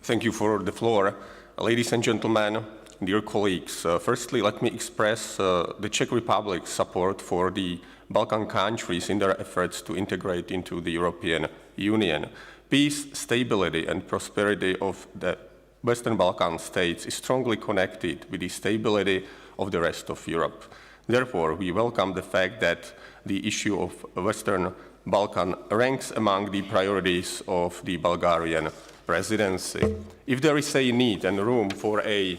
S23: Thank you for the floor. Ladies and gentlemen, dear colleagues, firstly, let me express the Czech Republic's support for the Balkan countries in their efforts to integrate into the European Union. Peace, stability, and prosperity of the Western Balkan states is strongly connected with the stability of the rest of Europe. Therefore, we welcome the fact that the issue of Western Balkan ranks among the priorities of the Bulgarian presidency. If there is a need and room for a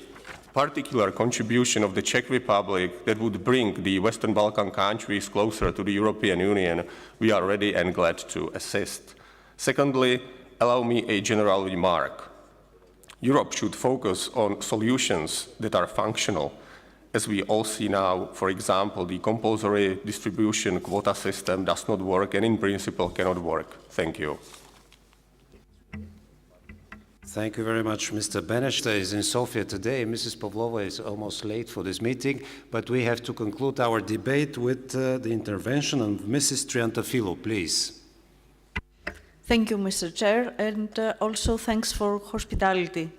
S23: particular contribution of the Czech Republic that would bring the Western Balkan countries closer to the European Union, we are ready and glad to assist. Secondly, allow me a general remark. Europe should focus on solutions that are functional. as we all see now, for example, the compulsory distribution quota system does not work and in principle cannot work. Thank you.
S1: Thank you very much. Mr. Benešta is in Sofia today. Mrs. Pavlova is almost late for this meeting, but we have to conclude our debate with the intervention of Mrs. Triantafilou, please.
S6: Thank you, Mr. Chair, and also thanks for hospitality.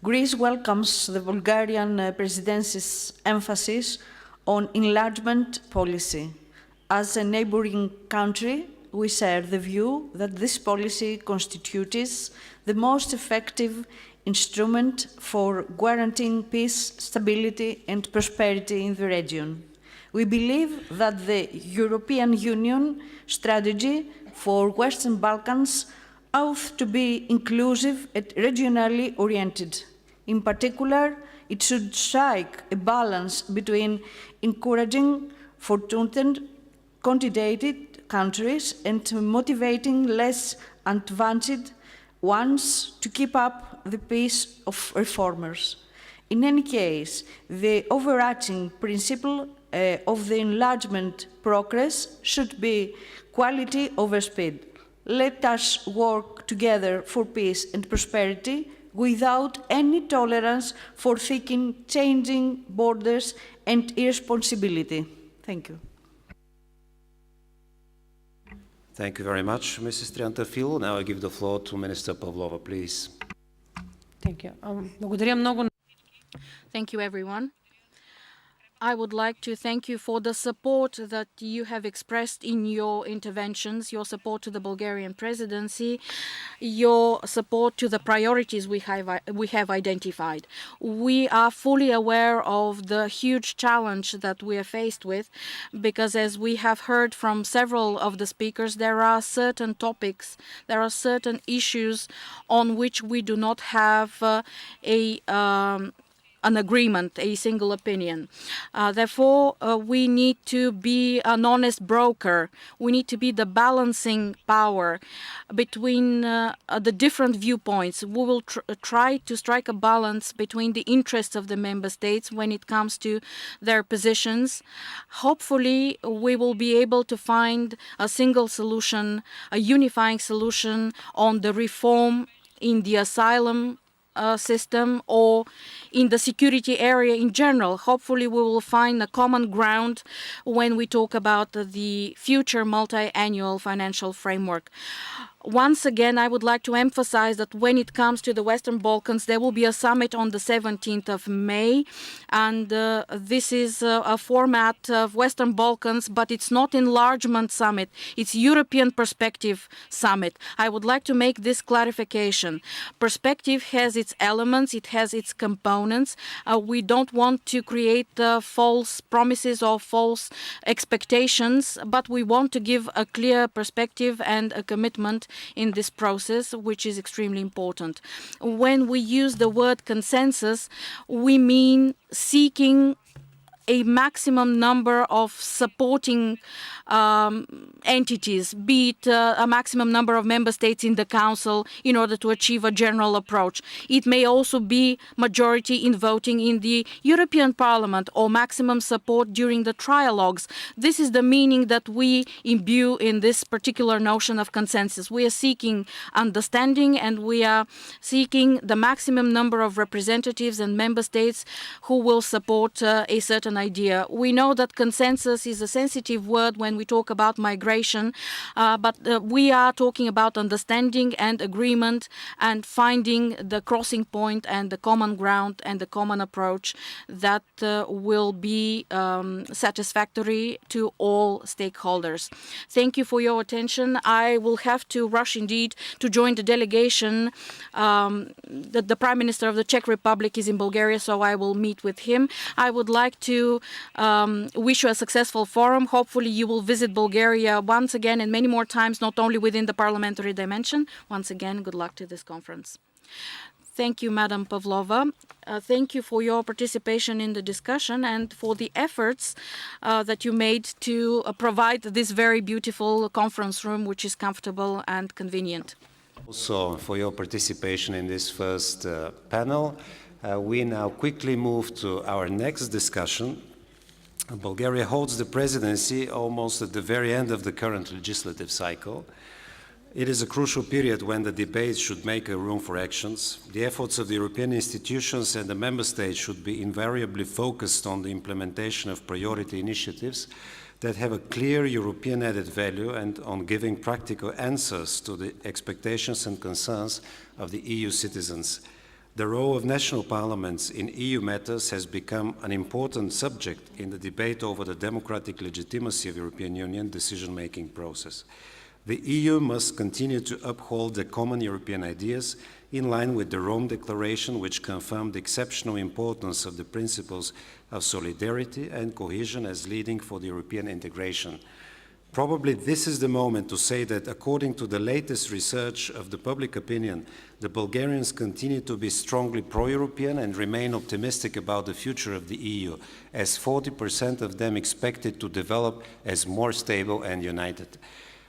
S6: Greece welcomes the Bulgarian presidency's emphasis on enlargement policy. As a neighboring country, we share the view that this policy constitutes the most effective instrument for guaranteeing peace, stability, and prosperity in the region. We believe that the European Union strategy for Western Balkans ought to be inclusive and regionally oriented. In particular, it should strike a balance between encouraging fortunate candidate countries and motivating less advanced ones to keep up the pace of reformers. In any case, the overarching principle of the enlargement progress should be quality over speed. Let us work together for peace and prosperity without any tolerance for seeking changing borders and irresponsibility. Thank you.
S1: Thank you very much, Mrs. Triantafilou. Now I give the floor to Minister Pavlova, please.
S2: Thank you. Благодаря много. Thank you, everyone. I would like to thank you for the support that you have expressed in your interventions, your support to the Bulgarian presidency, your support to the priorities we have identified. We are fully aware of the huge challenge that we are faced with because, as we have heard from several of the speakers, there are certain topics, there are certain issues on which we do not have an agreement, a single opinion. Therefore, we need to be an honest broker. We need to be the balancing power between the different viewpoints. We will try to strike a balance between the interests of the member states when it comes to their positions. Hopefully, we will be able to find a single solution, a unifying solution on the reform in the asylum system or in the security area in general. Hopefully we will find a common ground when we talk about the future multi-annual financial framework. Once again, I would like to emphasize that when it comes to the Western Balkans, there will be a summit on the 17th of May, and this is a format of Western Balkans, but it's not enlargement summit, it's European perspective summit. I would like to make this clarification. Perspective has its elements, it has its components. We don't want to create false promises or false expectations, but we want to give a clear perspective and a commitment in this process, which is extremely important. When we use the word consensus, we mean seeking a maximum number of supporting entities, be it a maximum number of member states in the Council in order to achieve a general approach. It may also be majority in voting in the European Parliament or maximum support during the trialogues. This is the meaning that we imbue in this particular notion of consensus. We are seeking understanding and we are seeking the maximum number of representatives and member states who will support a certain idea. We know that consensus is a sensitive word when we talk about migration, but we are talking about understanding and agreement and finding the crossing point and the common ground and the common approach that will be satisfactory to all stakeholders. Thank you for your attention. I will have to rush indeed to join the delegation. The Prime Minister of the Czech Republic is in Bulgaria, so I will meet with him. I would like to wish you a successful forum. Hopefully you will visit Bulgaria once again and many more times, not only within the parliamentary dimension. Once again, good luck to this conference. Thank you, Madam Pavlova. Thank you for your participation in the discussion and for the efforts that you made to provide this very beautiful conference room, which is comfortable and convenient.
S1: Also for your participation in this first panel. We now quickly move to our next discussion. Bulgaria holds the presidency almost at the very end of the current legislative cycle. It is a crucial period when the debates should make a room for actions. The efforts of the European institutions and the member states should be invariably focused on the implementation of priority initiatives that have a clear European added value and on giving practical answers to the expectations and concerns of the EU citizens. The role of national parliaments in EU matters has become an important subject in the debate over the democratic legitimacy of the European Union decision-making process. The EU must continue to uphold the common European ideas in line with the Rome Declaration, which confirmed the exceptional importance of the principles of solidarity and cohesion as leading for the European integration. Probably this is the moment to say that according to the latest research of the public opinion, the Bulgarians continue to be strongly pro-European and remain optimistic about the future of the EU, as 40% of them expect it to develop as more stable and united.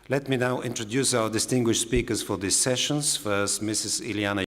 S1: Let me now introduce our distinguished speakers for these sessions. First, Mrs. Iliana